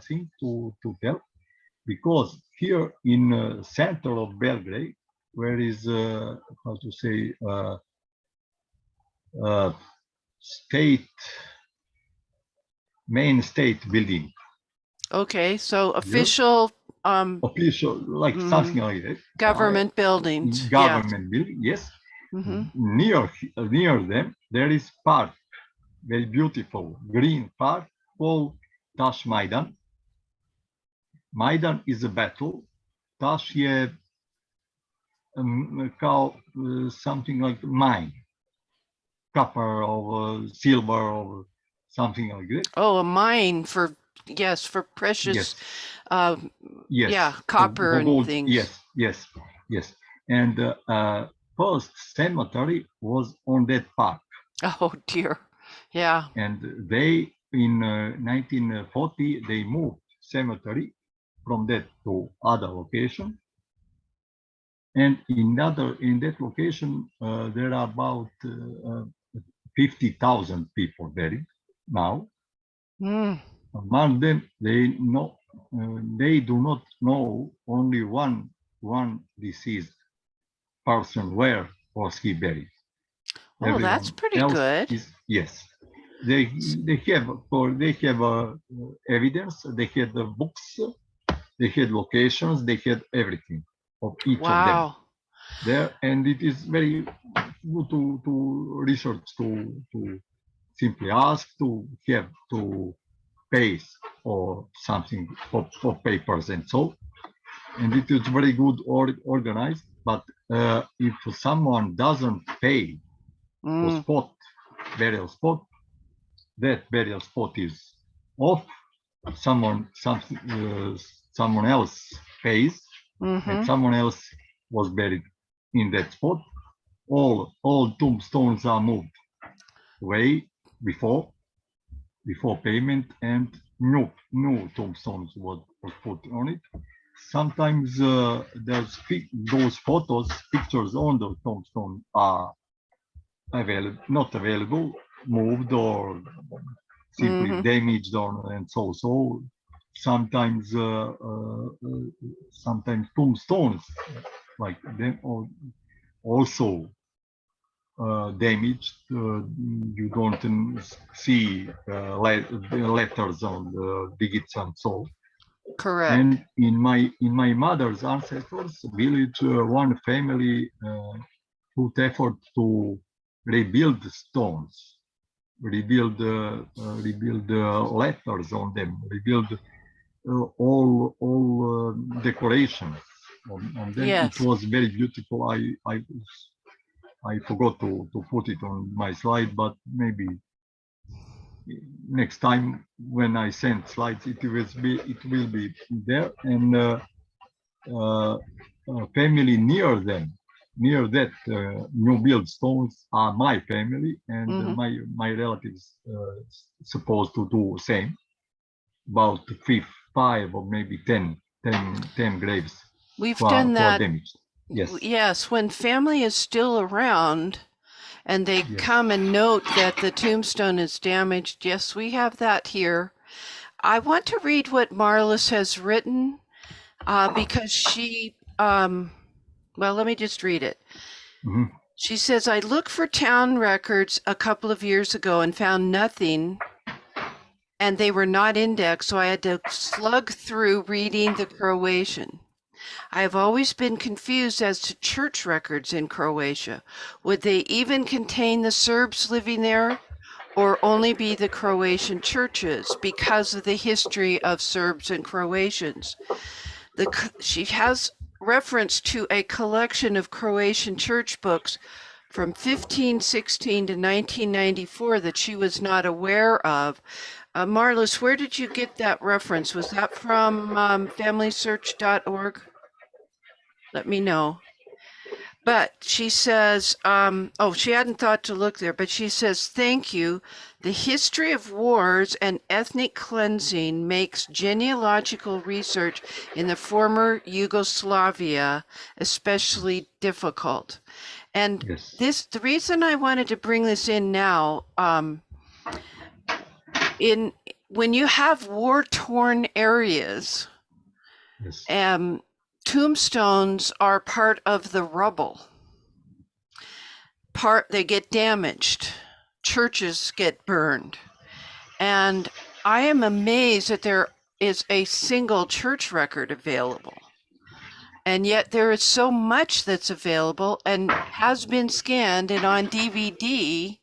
thing to tell, because here in center of Belgrade, where is how to say state main state building. Okay, so official Official, like something like that. government buildings. Government building, yes. Mm-hmm. Near them, there is park, very beautiful green park called Tash Maidan. Maidan is a battle. Tash je kao something like mine, copper or silver or something like that. Oh, a mine for precious Yes. yeah, Yes. copper and Gold. things. Yes. And first cemetery was on that park. Oh dear. Yeah. And they, in 1940, they moved cemetery from that to other location. And in that location, there are about 50,000 people buried now. Mm. Among them, they do not know only one deceased person where was he buried. Oh, Everyone that's pretty else good. Yes, they have evidence. They had the books. They had locations. They had everything of each of them Wow. there, and it is very good to research, to simply ask, to have to pay or something for papers and so. And it is very good organized. But if someone doesn't pay the burial spot, that burial spot is off. Someone else pays, and someone else was buried in that spot. All tombstones are moved away before payment, and new tombstones was put on it. Sometimes there's those pictures on the tombstone are not available, moved or simply damaged, and so sometimes tombstones like them also damaged. You don't see letters on the digits and so. Correct. And in my mother's ancestors village, one family put effort to rebuild the stones, rebuild letters on them, rebuild all decorations on them. Yes. It was very beautiful. I forgot to put it on my slide, but maybe next time when I send slides, it will be there. And family near that new build stones are my family, and my relatives supposed to do same. About 5 or maybe 10 graves. We've done that. Damaged. Yes, when family is still around and they come and note that the tombstone is damaged. Yes, we have that here. I want to read what Marlis has written because she, well, let me just read it. She says, I looked for town records a couple of years ago and found nothing, and they were not indexed, so I had to slug through reading the Croatian. I have always been confused as to church records in Croatia. Would they even contain the Serbs living there, or only be the Croatian churches because of the history of Serbs and Croatians? She has reference to a collection of Croatian church books from 1516 to 1994 that she was not aware of. Marlis, where did you get that reference? Was that from familysearch.org? Let me know. But she says, oh, she hadn't thought to look there, but she says, thank you. The history of wars and ethnic cleansing makes genealogical research in the former Yugoslavia especially difficult. And Yes. the reason I wanted to bring this in now, when you have war-torn areas, Yes. tombstones are part of the rubble. They get damaged, churches get burned, and I am amazed that there is a single church record available, and yet there is so much that's available and has been scanned and on DVD,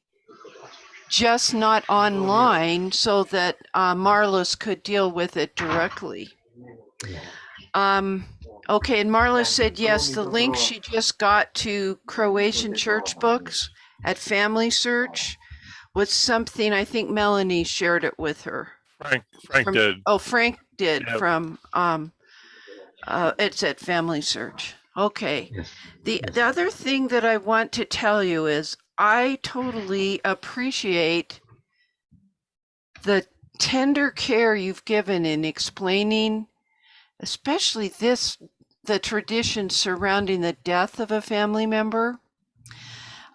just not online, so that Marlos could deal with it directly. Okay, and Marla said yes, the link she just got to Croatian church books at Family Search was something, I think Melanie shared it with her. Frank did. Oh, Frank did. Yep. From it's at Family Search. Okay. Yes. The other thing that I want to tell you is I totally appreciate the tender care you've given in explaining, especially the tradition surrounding the death of a family member.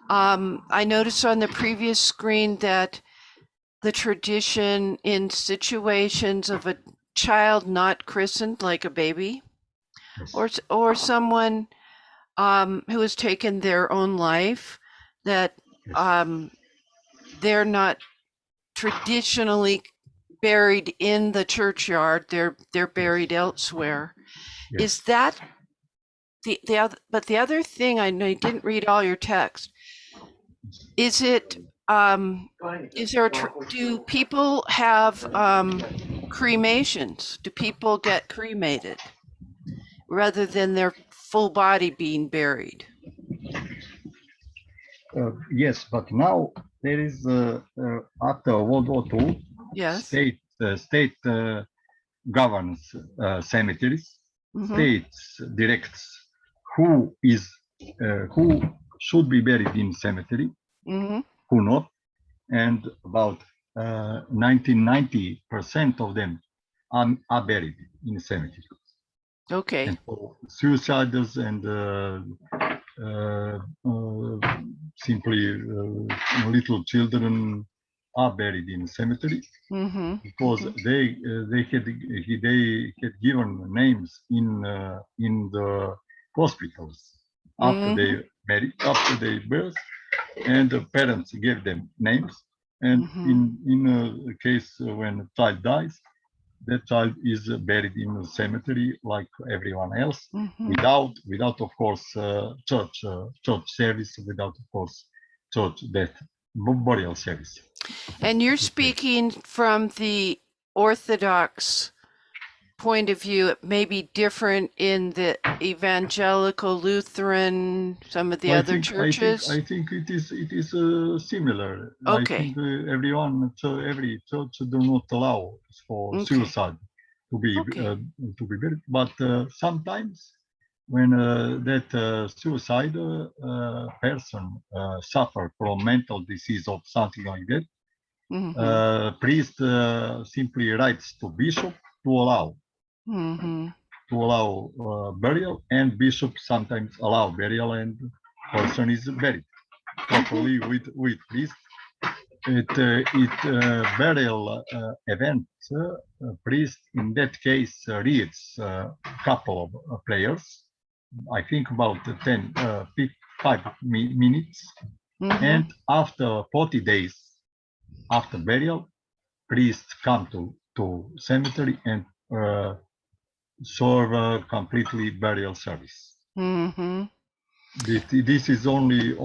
I noticed on the previous screen that the tradition in situations of a child not christened, like a baby, Yes. or someone who has taken their own life, that they're not traditionally buried in the churchyard, they're buried elsewhere. Yes. Is that the other? But the other thing, I know you didn't read all your text. Is it is there do people have cremations? Do people get cremated rather than their full body being buried? Yes, but now there is after World War II, Yes. state governs cemeteries. Mhm. States directs who should be buried in cemetery, Mhm. who not, and about 90% of them are buried in cemetery. Okay. And for suicides and simply little children are buried in cemetery Mhm. because they had given names in the hospitals after they married, after they birth, and the parents gave them names. And in a case when a child dies, that child is buried in a cemetery like everyone else, without of course church service, without of course church death burial service. And you're speaking from the Orthodox point of view. It may be different in the Evangelical, Lutheran, some of the other churches. I think it is similar. Okay. I think every church do not allow for suicide to be buried, but sometimes when that suicide person suffer from mental disease or something like that, priest simply writes to bishop to allow burial, and bishop sometimes allow burial, and person is buried properly with priest. Burial event, priest in that case reads a couple of prayers, I think about 5 minutes, and after 40 days after burial, priest come to cemetery and serve a completely burial service. This is only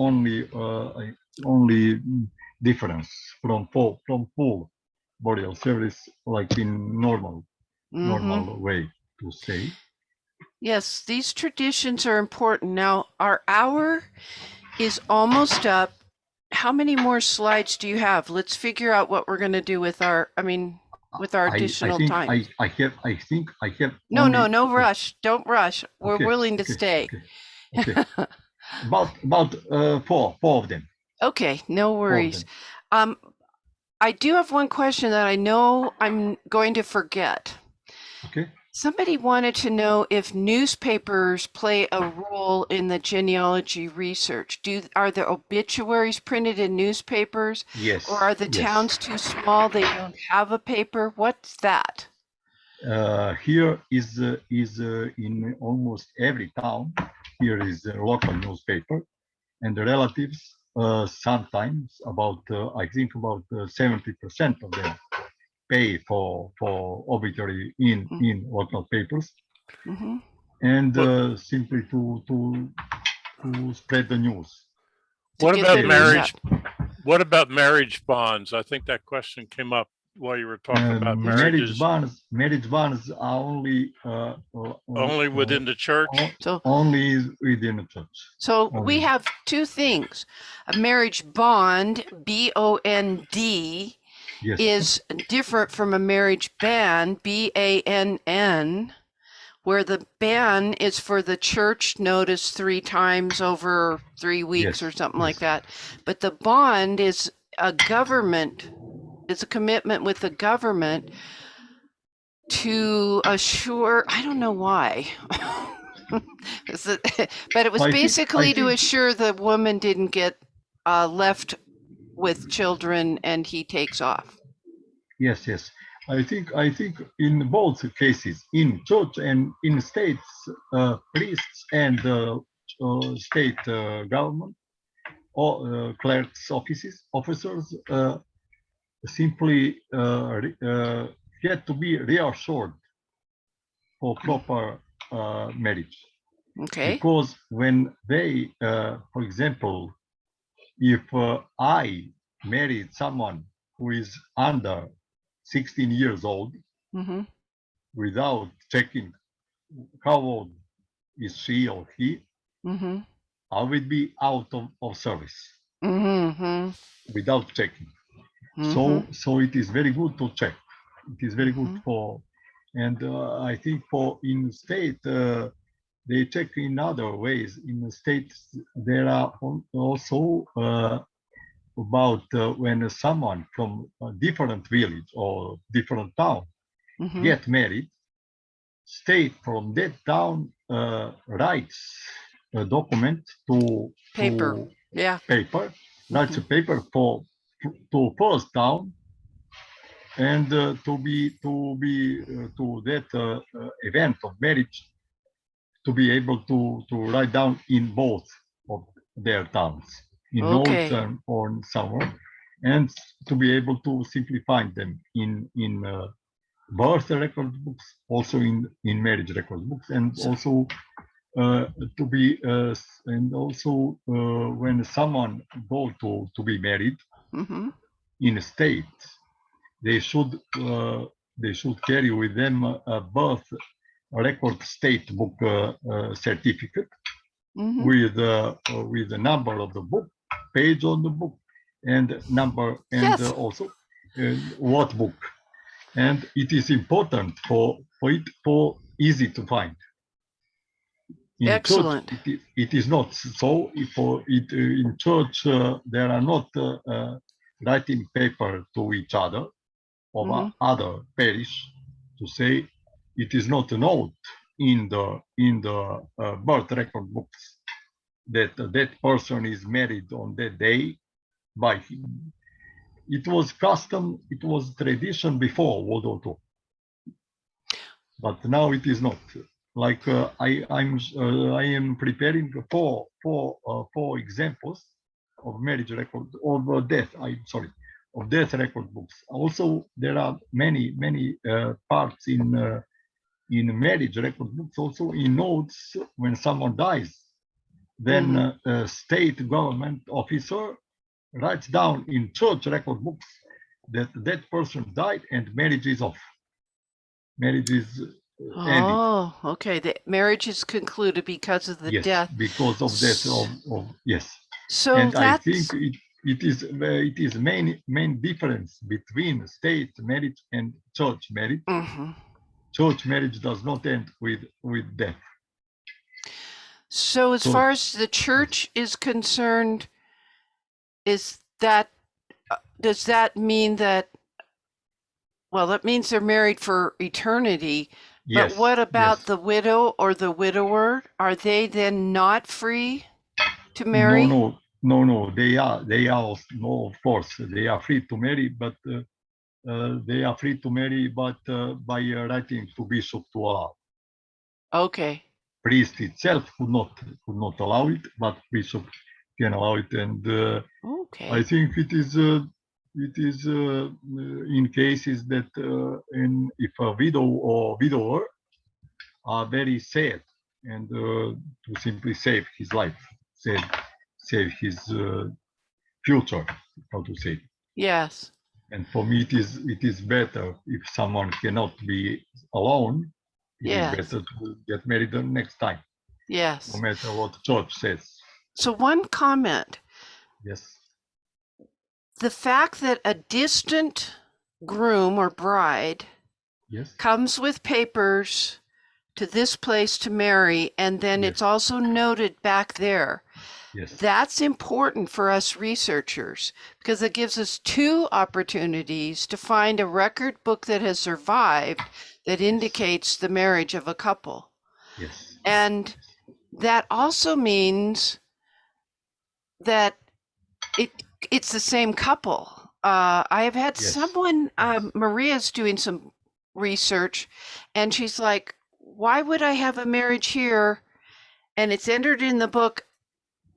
difference from full burial service, like in normal way to say. Yes, these traditions are important. Now, our hour is almost up. How many more slides do you have? Let's figure out what we're going to do with our, additional time. I have. No rush. Don't rush. We're willing to stay. Okay. About four of them. Okay, no Four of worries. them. I do have one question that I know I'm going to forget. Okay. Somebody wanted to know if newspapers play a role in the genealogy research. Are the obituaries printed in newspapers, Yes. or are the Yes. towns too small? They don't have a paper. What's that? Here is in almost every town. Here is a local newspaper, and the relatives sometimes about I think about 70% of them pay for obituary in local papers, Mm-hmm. and simply to spread the news. To What get about the news marriage? out. What about marriage bonds? I think that question came up while you were talking about marriages. Marriage bonds are only Only within the church. So only within the church. So Only. we have two things. A marriage bond, B-O-N-D, Yes. is different from a marriage ban, B-A-N-N, where the ban is for the church notice 3 times over 3 weeks Yes, or something yes. like that. But the bond is a government, it's a commitment with the government to assure, I don't know why. But it was basically to assure the woman didn't get left with children and he takes off. Yes, yes. I think in both cases, in church and in states, priests and state government or clerks officers simply get to be reassured for proper marriage. Okay. Because when they, for example, if I married someone who is under 16 years old, Mm-hmm. without checking how old is she or he, Mm-hmm. I will be out of service Mm-hmm. without checking. Mm-hmm. So it is very good to check. It is very good Mhm. for, and I think for in state, they check in other ways. In the states, there are also about when someone from a different village or different town Mm-hmm. get married, state from that town writes a document to Paper. Yeah. paper, writes a paper for to first town, and to that event of marriage to be able to write down in both of their towns, in Okay. notes or somewhere, and to be able to simply find them in birth record books, also in marriage record books, and also to be and also when someone go to be married Mm-hmm. in a state, they should carry with them a birth record state book certificate Mm-hmm. with the number of the book, page on the book, and number, and Yes. also what book. And it is important for easy to find. In Excellent. church, it is not so. For it in church, there are not writing paper to each other of Mhm. other parish to say it is not a note in the birth record books that that person is married on that day by him. It was custom, it was tradition before World War II, but now it is not. Like I am preparing four examples of marriage record of death. I'm sorry, of death record books. Also, there are many parts in marriage record books. Also in notes when someone dies, then a state government officer writes down in church record books that that person died and marriage is off. Marriage is ended. Oh, okay. The marriage is concluded because of the Yes, death. because of death of yes. So And I that's think it is main difference between state marriage and church marriage. Mhm. Church marriage does not end with death. So as So- far as the church is concerned, is that, does that mean that, well, that means they're married for eternity, Yes. but what about yes. the widow or the widower? Are they then not free to marry? No. They are. No, of course, they are free to marry, but they are free to marry, but by writing to bishop to allow. Okay, Priest itself could not allow it, but bishop can allow it, and I okay, think it is in cases that if a widow or widower are very sad and to simply save his life, save his future, how to say. yes, And for me, it is better if someone cannot be alone. It is yes, better to get married the next time, no yes. matter what the church says. So one comment, Yes, the fact that a distant groom or bride yes, comes with papers to this place to marry, and then Yes. it's also noted back there. yes, That's important for us researchers because it gives us two opportunities to find a record book that has survived that indicates the marriage of a couple. yes, And that also means that it's the same couple. I have had Yes. someone, Maria's doing some research, and she's like, why would I have a marriage here? And it's entered in the book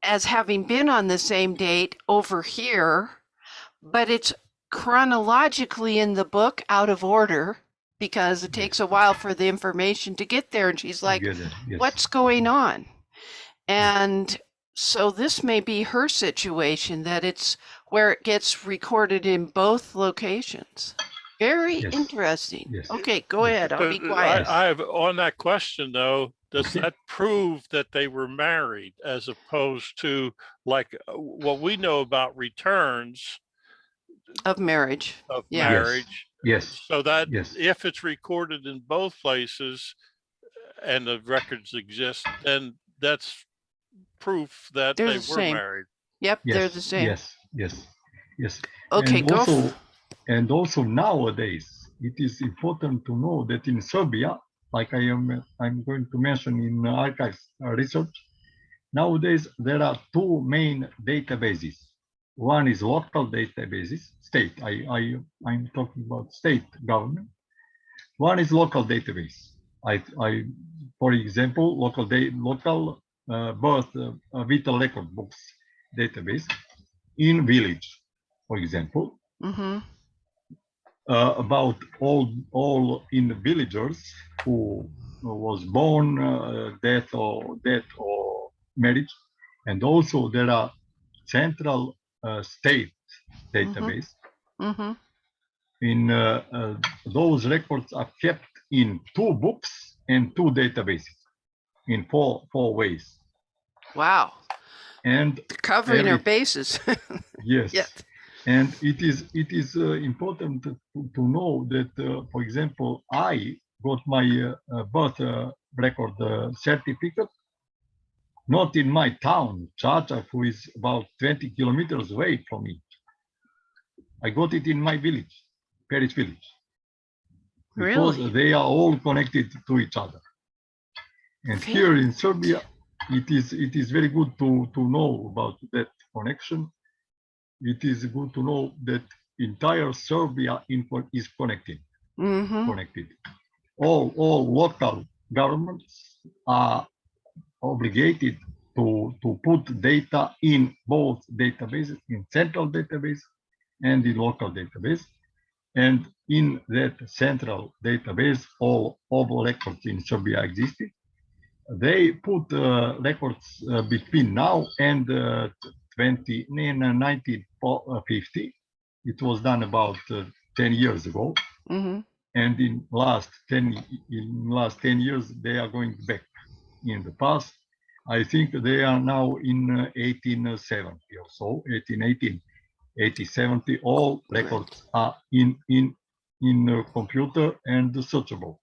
as having been on the same date over here, but it's chronologically in the book out of order because it takes a while for the information to get there. And she's like, together, yes. what's going on? And so this may be her situation, that it's where it gets recorded in both locations. Very Yes. interesting. Yes. Okay, go Yes. ahead. I'll be quiet. I have on that question though, does Okay. that prove that they were married as opposed to like what we know about returns Of marriage. of Yeah. marriage? Yes, So that yes, if it's recorded in both places and the records exist, then that's proof that They're they the were same. married. Yep, yes, they're the same. yes. Okay, and go. also, and also nowadays, it is important to know that in Serbia, like I'm going to mention in archives research, nowadays there are two main databases. One is local databases, state. I'm talking about state government. One is local database. For example, local birth vital record books database in village, for example, Mm-hmm. about all in the villagers who was born, death or marriage, and also there are central state database. Mm-hmm. In those records are kept in 2 books and 2 databases in four ways. Wow. And Covering our every- basis. yes, Yes. and it is important to know that, for example, I got my birth record certificate not in my town, Chacha, who is about 20 kilometers away from me. I got it in my village, Paris village, because Really? they are all connected to each other. And here in Serbia, it is very good to know about that connection. It is good to know that entire Serbia is connected. Mm-hmm. Connected. All local governments are obligated to put data in both databases, in central database and in local database. And in that central database, all records in Serbia existed. They put records between now and 1950. It was done about 10 years ago. Mm-hmm. And in last 10 years, they are going back in the past. I think they are now in 1870 or so, 1818, 1870. All records are in computer and searchable.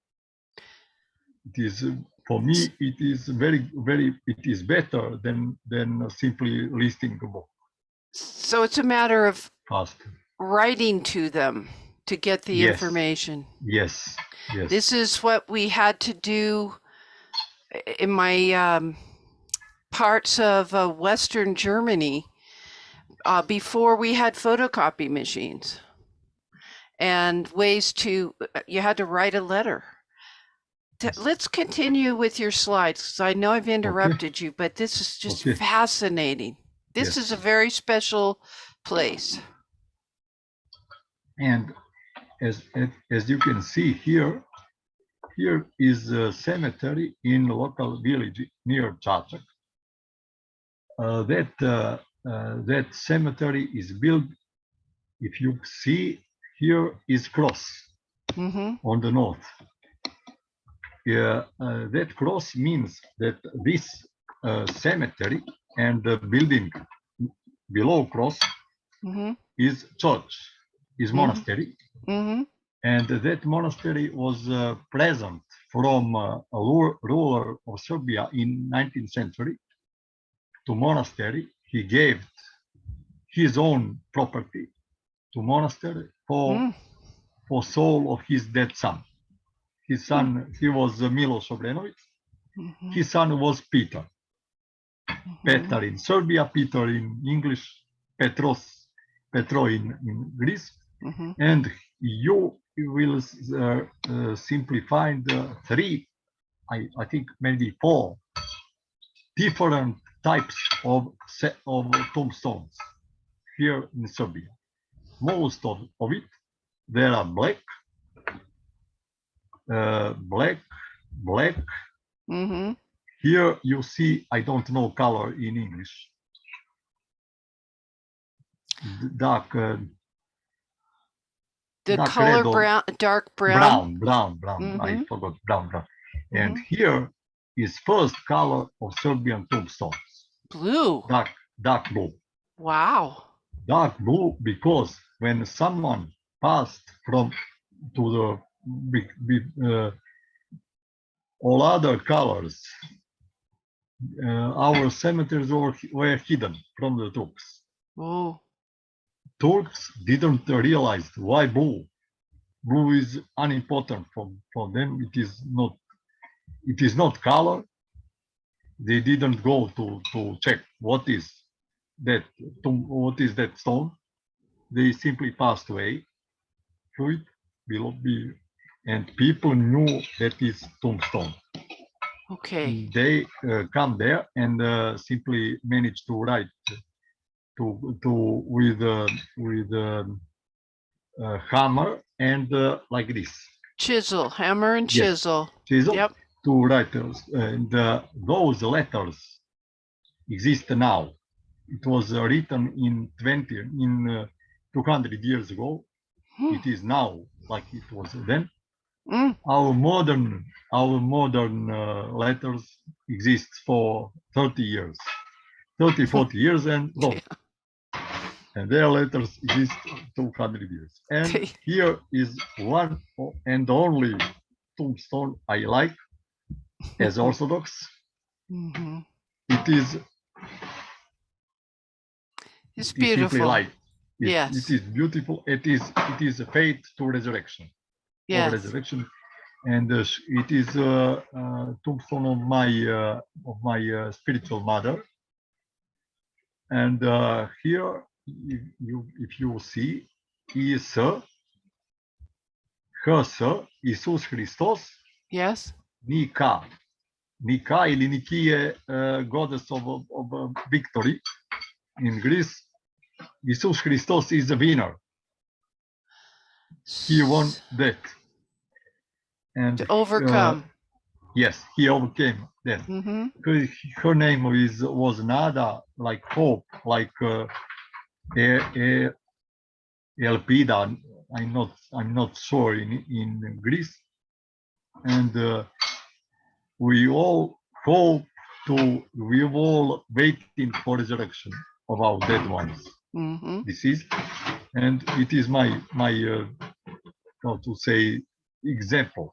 It is For me, it is it is better than simply listing a book So it's a matter of fast. writing to them to get the Yes. information. Yes, yes. This is what we had to do in my parts of Western Germany before we had photocopy machines and ways to, you had to write a letter. Let's continue with your slides because I know I've interrupted you, but this is just Okay. fascinating. This Yes. is a very special place. And as you can see here, here is a cemetery in local village near Čačak. That cemetery is built. If you see, here is cross on the north. That cross means that this cemetery and the building below cross is church, is monastery. And that monastery was present from a ruler of Serbia in 19th century to monastery. He gave his own property to monastery for soul of his dead son. His son, he was Miloš Obrenović. His son was Peter. Petar in Serbia, Peter in English, Petro in Greece. And you will simply find three, I think maybe four different types of tombstones here in Serbia. Most of it, there are black, black. Here you see, I don't know color in English. Dark. The dark color red or brown, dark brown. Brown. I forgot brown. And here is first color of Serbian tombstones. Blue. Dark blue. Wow. Dark blue because when someone passed from to the all other colors, our cemeteries were hidden from the Turks. Oh. Turks didn't realize why blue. Blue is unimportant for them. It is not color. They didn't go to check what is that stone. They simply passed away through it and people knew that is tombstone. Okay. They come there and simply manage to write with hammer and like this. Chisel, hammer and chisel. Yes. Chisel. Yep. To write and those letters exist now. It was written in 200 years ago. It is now like it was then. Our modern letters exist for 30 years, 40 years, and and their letters exist 200 years. And here is one and only tombstone I like as Orthodox. It is. It's beautiful. Yes. It is beautiful. It is a faith to resurrection. Yes. Resurrection, and it is a tombstone of my spiritual mother. And here, if you see, is her Jesus Christos. Yes. Nika ili Niki je goddess of victory in Greece. Jesus Christos is the winner. He won that. And to overcome. Yes, he overcame then. Her name was Nada, like hope, like Elpida. I'm not sure in Greece. And we all hope we all waiting for resurrection of our dead ones. Deceased, and it is my how to say example.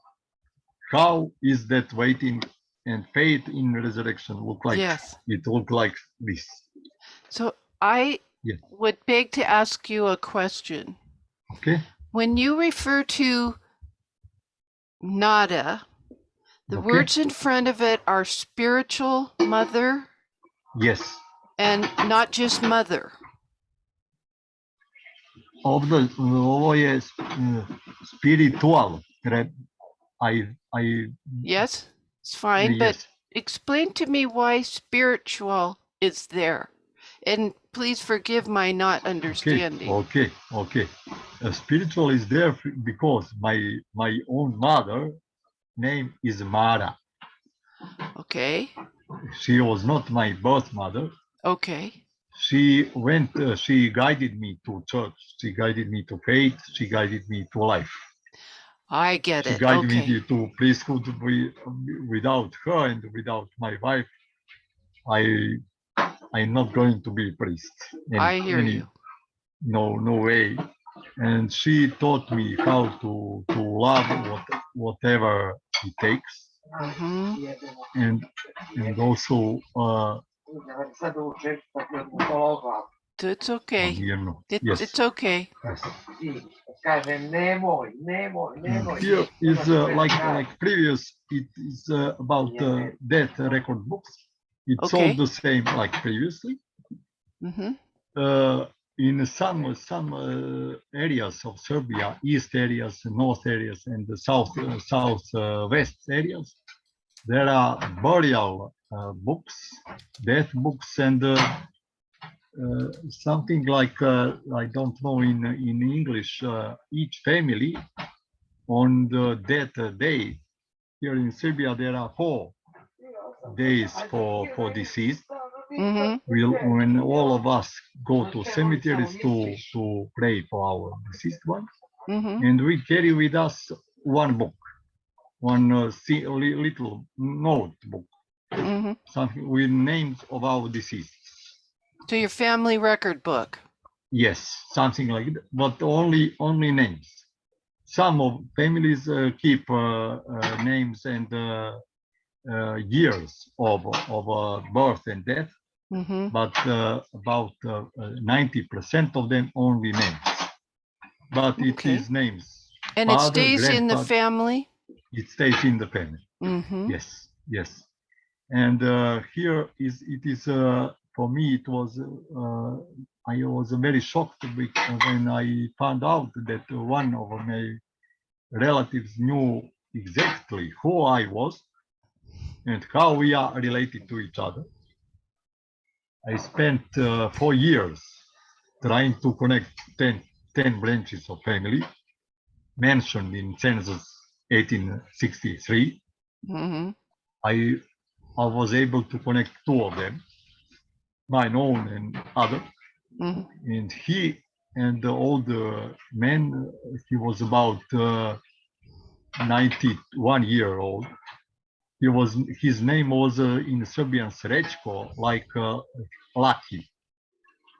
How is that waiting and faith in resurrection look like Yes. it look like this. So I Yes. would beg to ask you a question. Okay. When you refer to nada, the Okay. words in front of it are spiritual mother Yes. and not just mother. Ovo je spiritual. Yes, it's fine, but Yes. explain to me why spiritual is there. And please forgive my not Okay. understanding. Okay. Okay. Spiritual is there because my own mother name is Mara. Okay. She was not my birth mother. Okay. She went. She guided me to church. She guided me to faith. She guided me to life. I get She it. guided Okay. me to priesthood. Without her and without my wife, I'm not going to be a priest. I hear you. No way. And she taught me how to love whatever it takes, Mm-hmm. and also It's okay. yes. It's okay. Yes. And here is like previous. It is about death record books. It's all Okay. the same like previously. Mm-hmm. In some areas of Serbia, east areas, north areas, and the west areas, there are burial books, death books, and something like I don't know in English. Each family on the death day. Here in Serbia, there are 4 days for deceased. Mm-hmm. When all of us go to cemeteries to pray for our deceased ones, Mm-hmm. and we carry with us one book, one little notebook, Mm-hmm. something with names of our deceased. So your family record book. Yes, something like that, but only names. Some of families keep names and years of birth and death, Mm-hmm. but about 90% of them only names. But it Okay. is names. And it Father, stays in the grandfather, family. it stays in the family. Mm-hmm. Yes, yes. And here it is for me. It was I was very shocked when I found out that one of my relatives knew exactly who I was and how we are related to each other. I spent 4 years trying to connect 10 branches of family mentioned in census 1863. Mm-hmm. I was able to connect 2 of them, mine own and other. Mm-hmm. And he and the old man, he was about 91 year old. His name was in Serbian Srećko, like lucky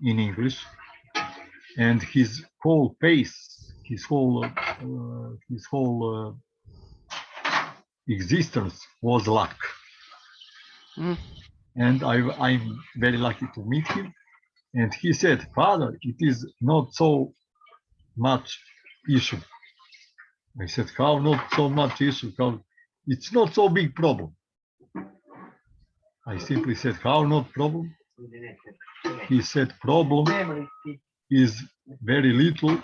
in English, and his whole face, his whole existence was luck. Mm. And I'm very lucky to meet him. And he said, "Father, it is not so much issue." I said, "How not so much issue? How it's not so big problem." I simply said, "How not problem?" He said, "Problem is very little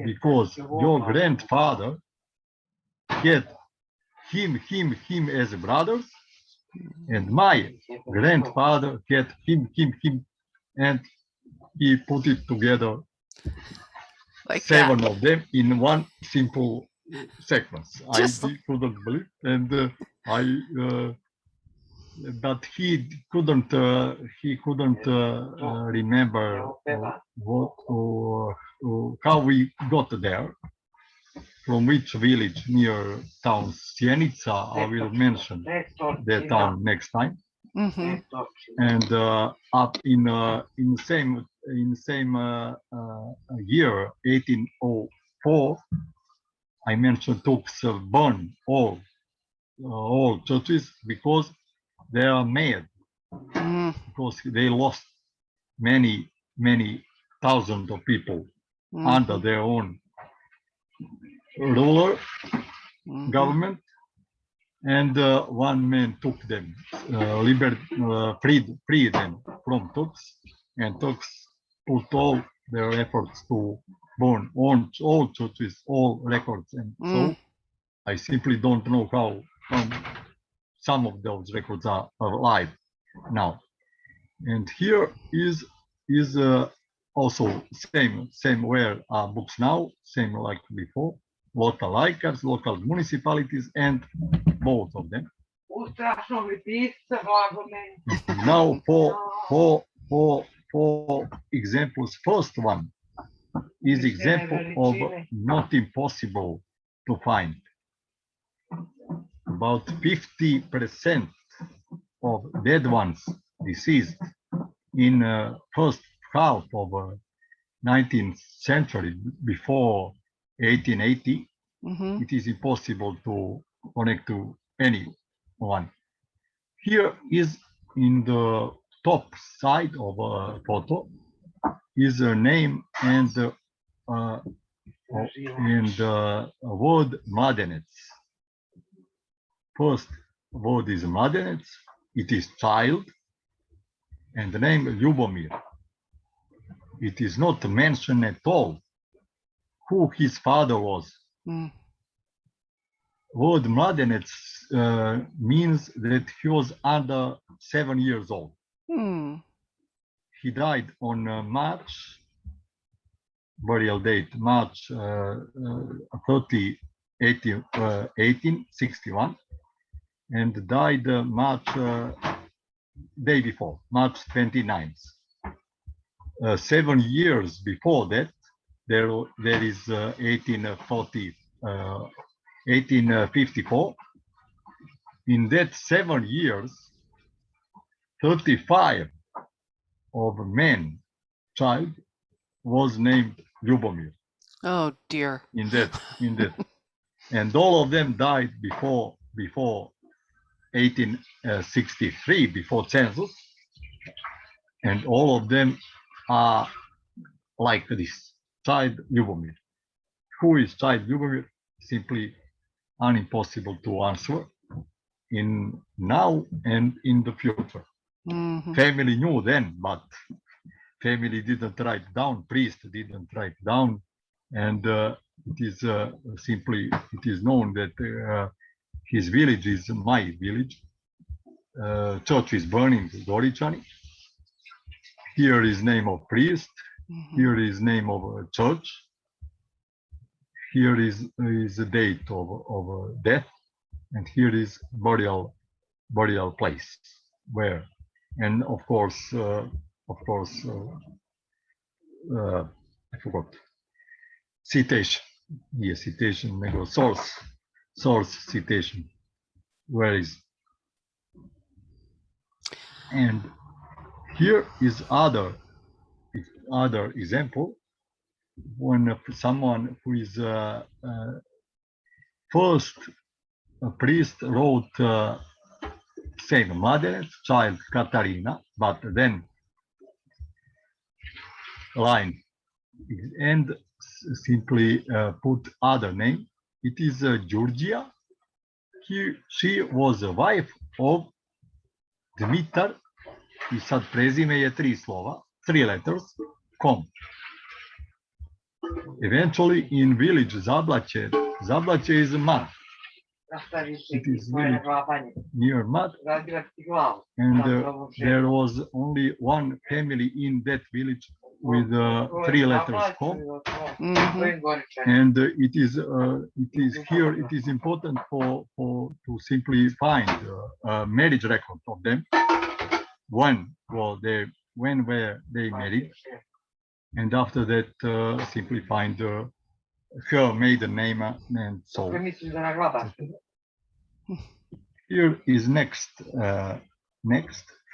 because your grandfather had him as brothers, and my grandfather had him, and he put it together, Like 7 that. of them in one simple sequence." Just I couldn't believe, and but he couldn't remember how we got there, from which village near town Sjenica. I will mention the town next time. mm-hmm. And up in same year 1804, I mentioned Tux burn all all churches because they are mad, Mm, because they lost many thousands of people under mhm, their own ruler mhm, government, and one man took them, freed them from Turks, and Turks put all their efforts to burn all churches, all records, and mm. so I simply don't know how some of those records are alive now. And here is also same where are books now, same like before, local archives, local municipalities, and both of them. Now for examples, first one is example of not impossible to find. About 50% of dead ones deceased in first half of 19th century, before 1880, Mhm. it is impossible to connect to anyone. Here is in the top side of a photo is a name and word Mladenec. First word is Mladenec, it is child, and the name Ljubomir. It is not mentioned at all who his father was. Mm. Word Mladenec means that he was under 7 years old. Hmm. He died on March, burial date, March 30, 1861, and died March day before, March 29th. 7 years before that, there is 1854. In that 7 years, 35 of men, child, was named Ljubomir. Oh dear. In that, and all of them died before 1863, before census, and all of them are like this, child Ljubomir. Who is child Ljubomir? Simply impossible to answer in now and in the future. Mhm. Family knew then, but family didn't write down, priest didn't write down, and it is simply, it is known that his village is my village. Church is burning, Goričani. Here is name of priest. Mhm. Here is name of a church. Here is the date of death, and here is burial place where, and of course, I forgot citation. Yes, citation. Nego source citation. Where is? And here is other example, when someone who is first a priest wrote same Mladenec, child Katarina, but then line and simply put other name. It is Georgia. She was a wife of Dmitar, i sad prezime je 3 slova, 3 letters, Kom. Eventually in village Zablaće is Mad. It is village near Mad, and there was only one family in that village with 3 letters Kom. Mhm. And it is here, it is important to simply find a marriage record of them, when were they married, and after that simply find her maiden name and so. Here is next,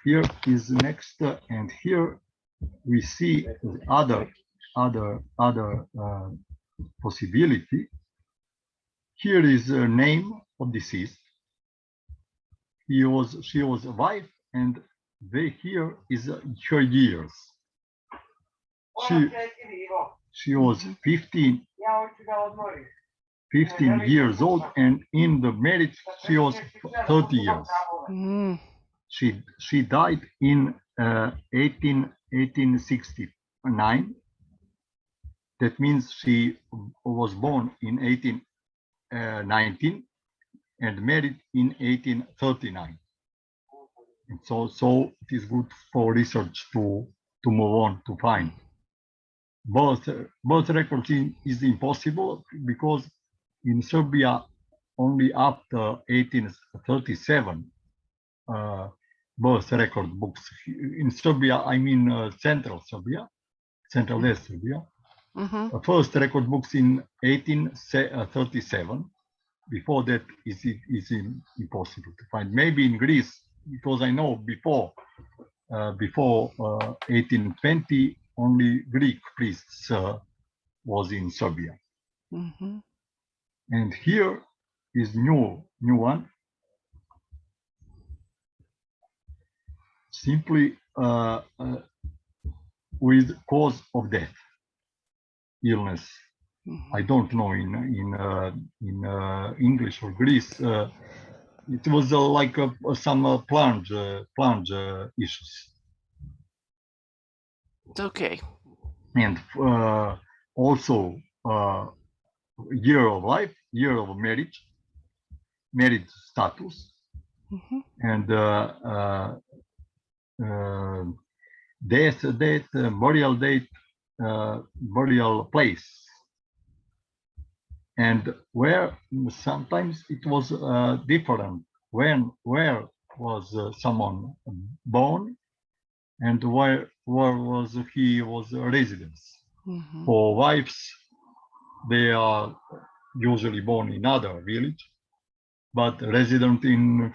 here is next, and here we see other possibility. Here is a name of deceased, she was a wife, and here is her years. She was 15 years old, and in the marriage she was 30 years. Mm. She died in 1869. That means she was born in 1819 and married in 1839. And so it is good for research to move on to find. Birth records is impossible because in Serbia only after 1837 birth record books. In Serbia, I mean Central Serbia, Central West Serbia. Mm-hmm. First record books in 1837. Before that is impossible to find. Maybe in Greece, because I know before 1820 only Greek priests was in Serbia. Mm-hmm. And here is new one. Simply with cause of death, illness. Mm-hmm. I don't know in English or Greece. It was like some plunge issues. Okay. And also year of life, year of marriage status, Mm-hmm. and death date, burial date, burial place, and where sometimes it was different. Where was someone born, and where was he was a residence. Mm-hmm. For wives, they are usually born in other village, but resident in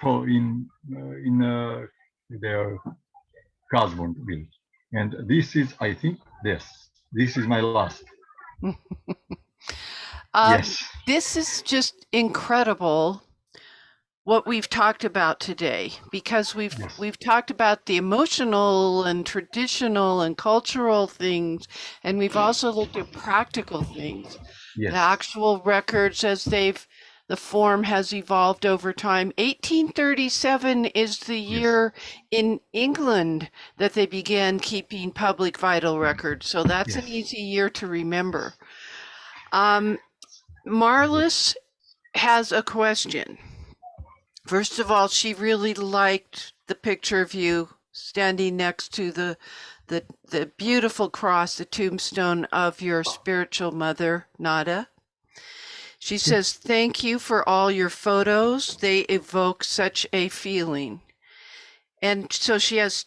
their husband village. And this is, I think, this is my last. Yes. This is just incredible what we've talked about today, because we've talked about the emotional and traditional and cultural things, and we've also looked at practical things. Yes. The actual records as the form has evolved over time. 1837 is the year in England that they began keeping public vital records, so that's an easy year to remember. Marlis has a question. First of all, she really liked the picture of you standing next to the beautiful cross, the tombstone of your spiritual mother, Nada. She says, thank you for all your photos. They evoke such a feeling. And so she has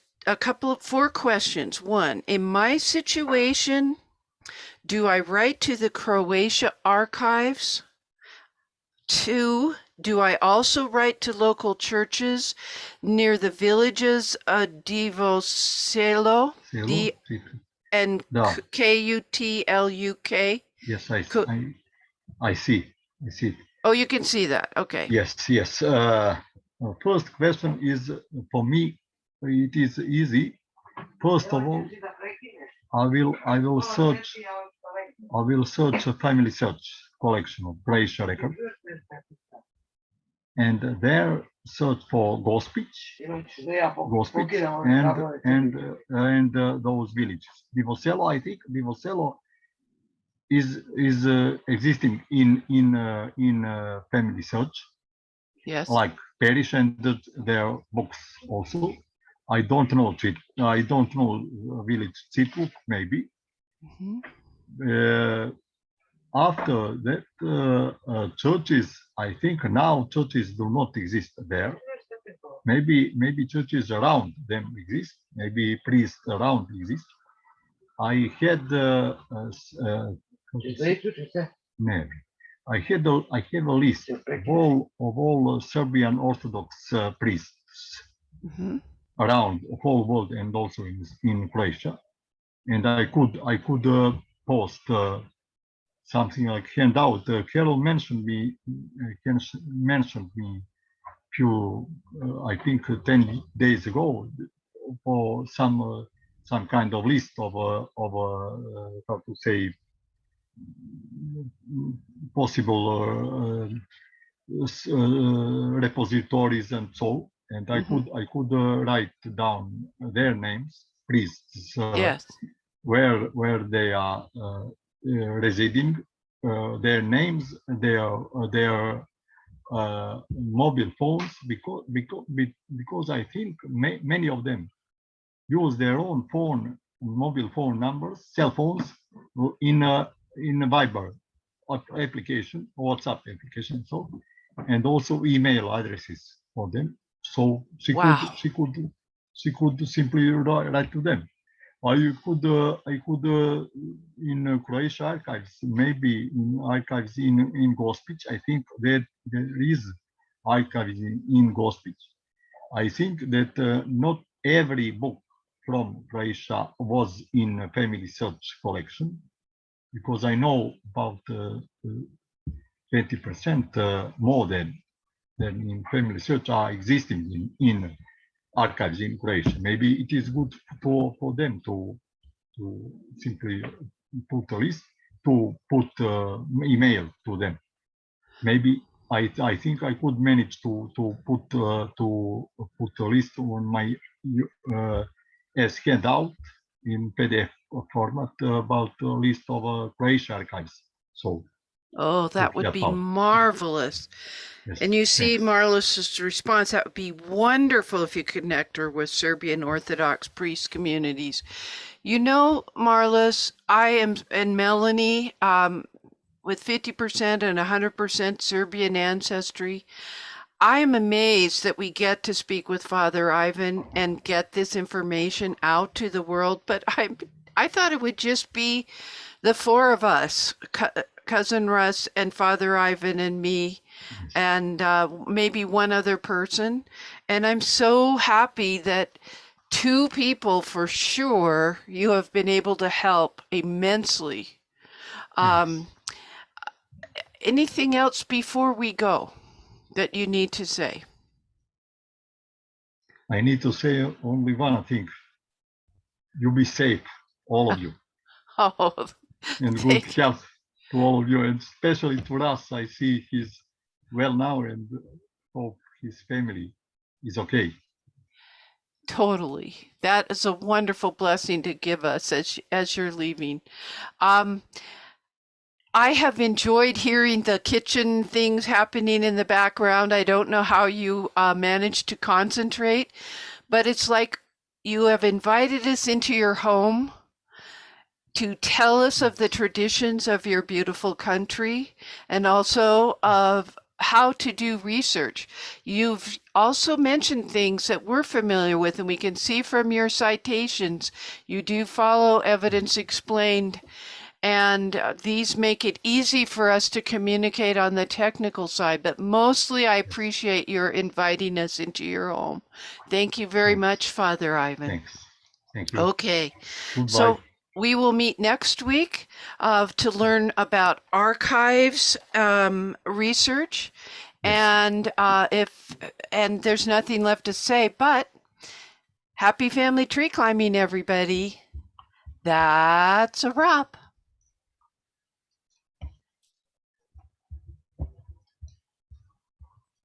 four questions. One, in my situation, do I write to the Croatia archives? Two, do I also write to local churches near the villages of Divoselo and Kutluk? Yes, I see. Oh, you can see that. Okay. Yes. First question is, for me, it is easy. First of all, I will search a family search collection of Croatia records, and there search for gospic and those villages. Divoselo, I think Divoselo is existing in family search. Yes. Like parish and their books also. I don't know village Citluk, maybe. Mm-hmm. After that, churches, I think now churches do not exist there. Maybe churches around them exist. Maybe priests around exist. I had maybe. I have a list of all Serbian Orthodox priests around the whole world and also in Croatia, and I could post something like handout. Carol mentioned me few, I think 10 days ago, for some kind of list of how to say, possible repositories and so. And I could write down their names, priests, Yes. where they are residing, their names, their mobile phones, because I think many of them use their own mobile phone numbers, cell phones, in Viber application, WhatsApp application, so, and also email addresses for them. So Wow. she could simply write to them. I could in Croatia archives, maybe in archives in Gospić. I think that there is archives in Gospić. I think that not every book from Croatia was in a family search collection, because I know about 20% more than in family search are existing in archives in Croatia. Maybe it is good for them to simply put a list, to put email to them. Maybe I think I could manage to put a list on my as handout in PDF format about a list of Croatia archives. So Oh, that would help be out. marvelous. Yes, And you see thanks. Marlis's response, that would be wonderful if you connect her with Serbian Orthodox priest communities. You know, Marlis, I am, and Melanie, with 50% and 100% Serbian ancestry, I am amazed that we get to speak with Father Ivan and get this information out to the world, but I thought it would just be the four of us, Cousin Russ and Father Ivan and me, and maybe one other person. And I'm so happy that two people for sure you have been able to help immensely. Anything else before we go that you need to say? I need to say only one thing. You be safe, all of you, Oh, and good thank you. health to all of you, and especially to Russ. I see he's well now, and hope his family is okay. Totally. That is a wonderful blessing to give us as you're leaving. I have enjoyed hearing the kitchen things happening in the background. I don't know how you manage to concentrate, but it's like you have invited us into your home to tell us of the traditions of your beautiful country and also of how to do research. You've also mentioned things that we're familiar with, and we can see from your citations, you do follow evidence explained, and these make it easy for us to communicate on the technical side. But mostly, I appreciate your inviting us into your home. Thank you very much, Father Ivan. Thanks. Thank you. Okay, Goodbye. so we will meet next week to learn about archives research, Yes. and there's nothing left to say but happy family tree climbing, everybody. That's a wrap.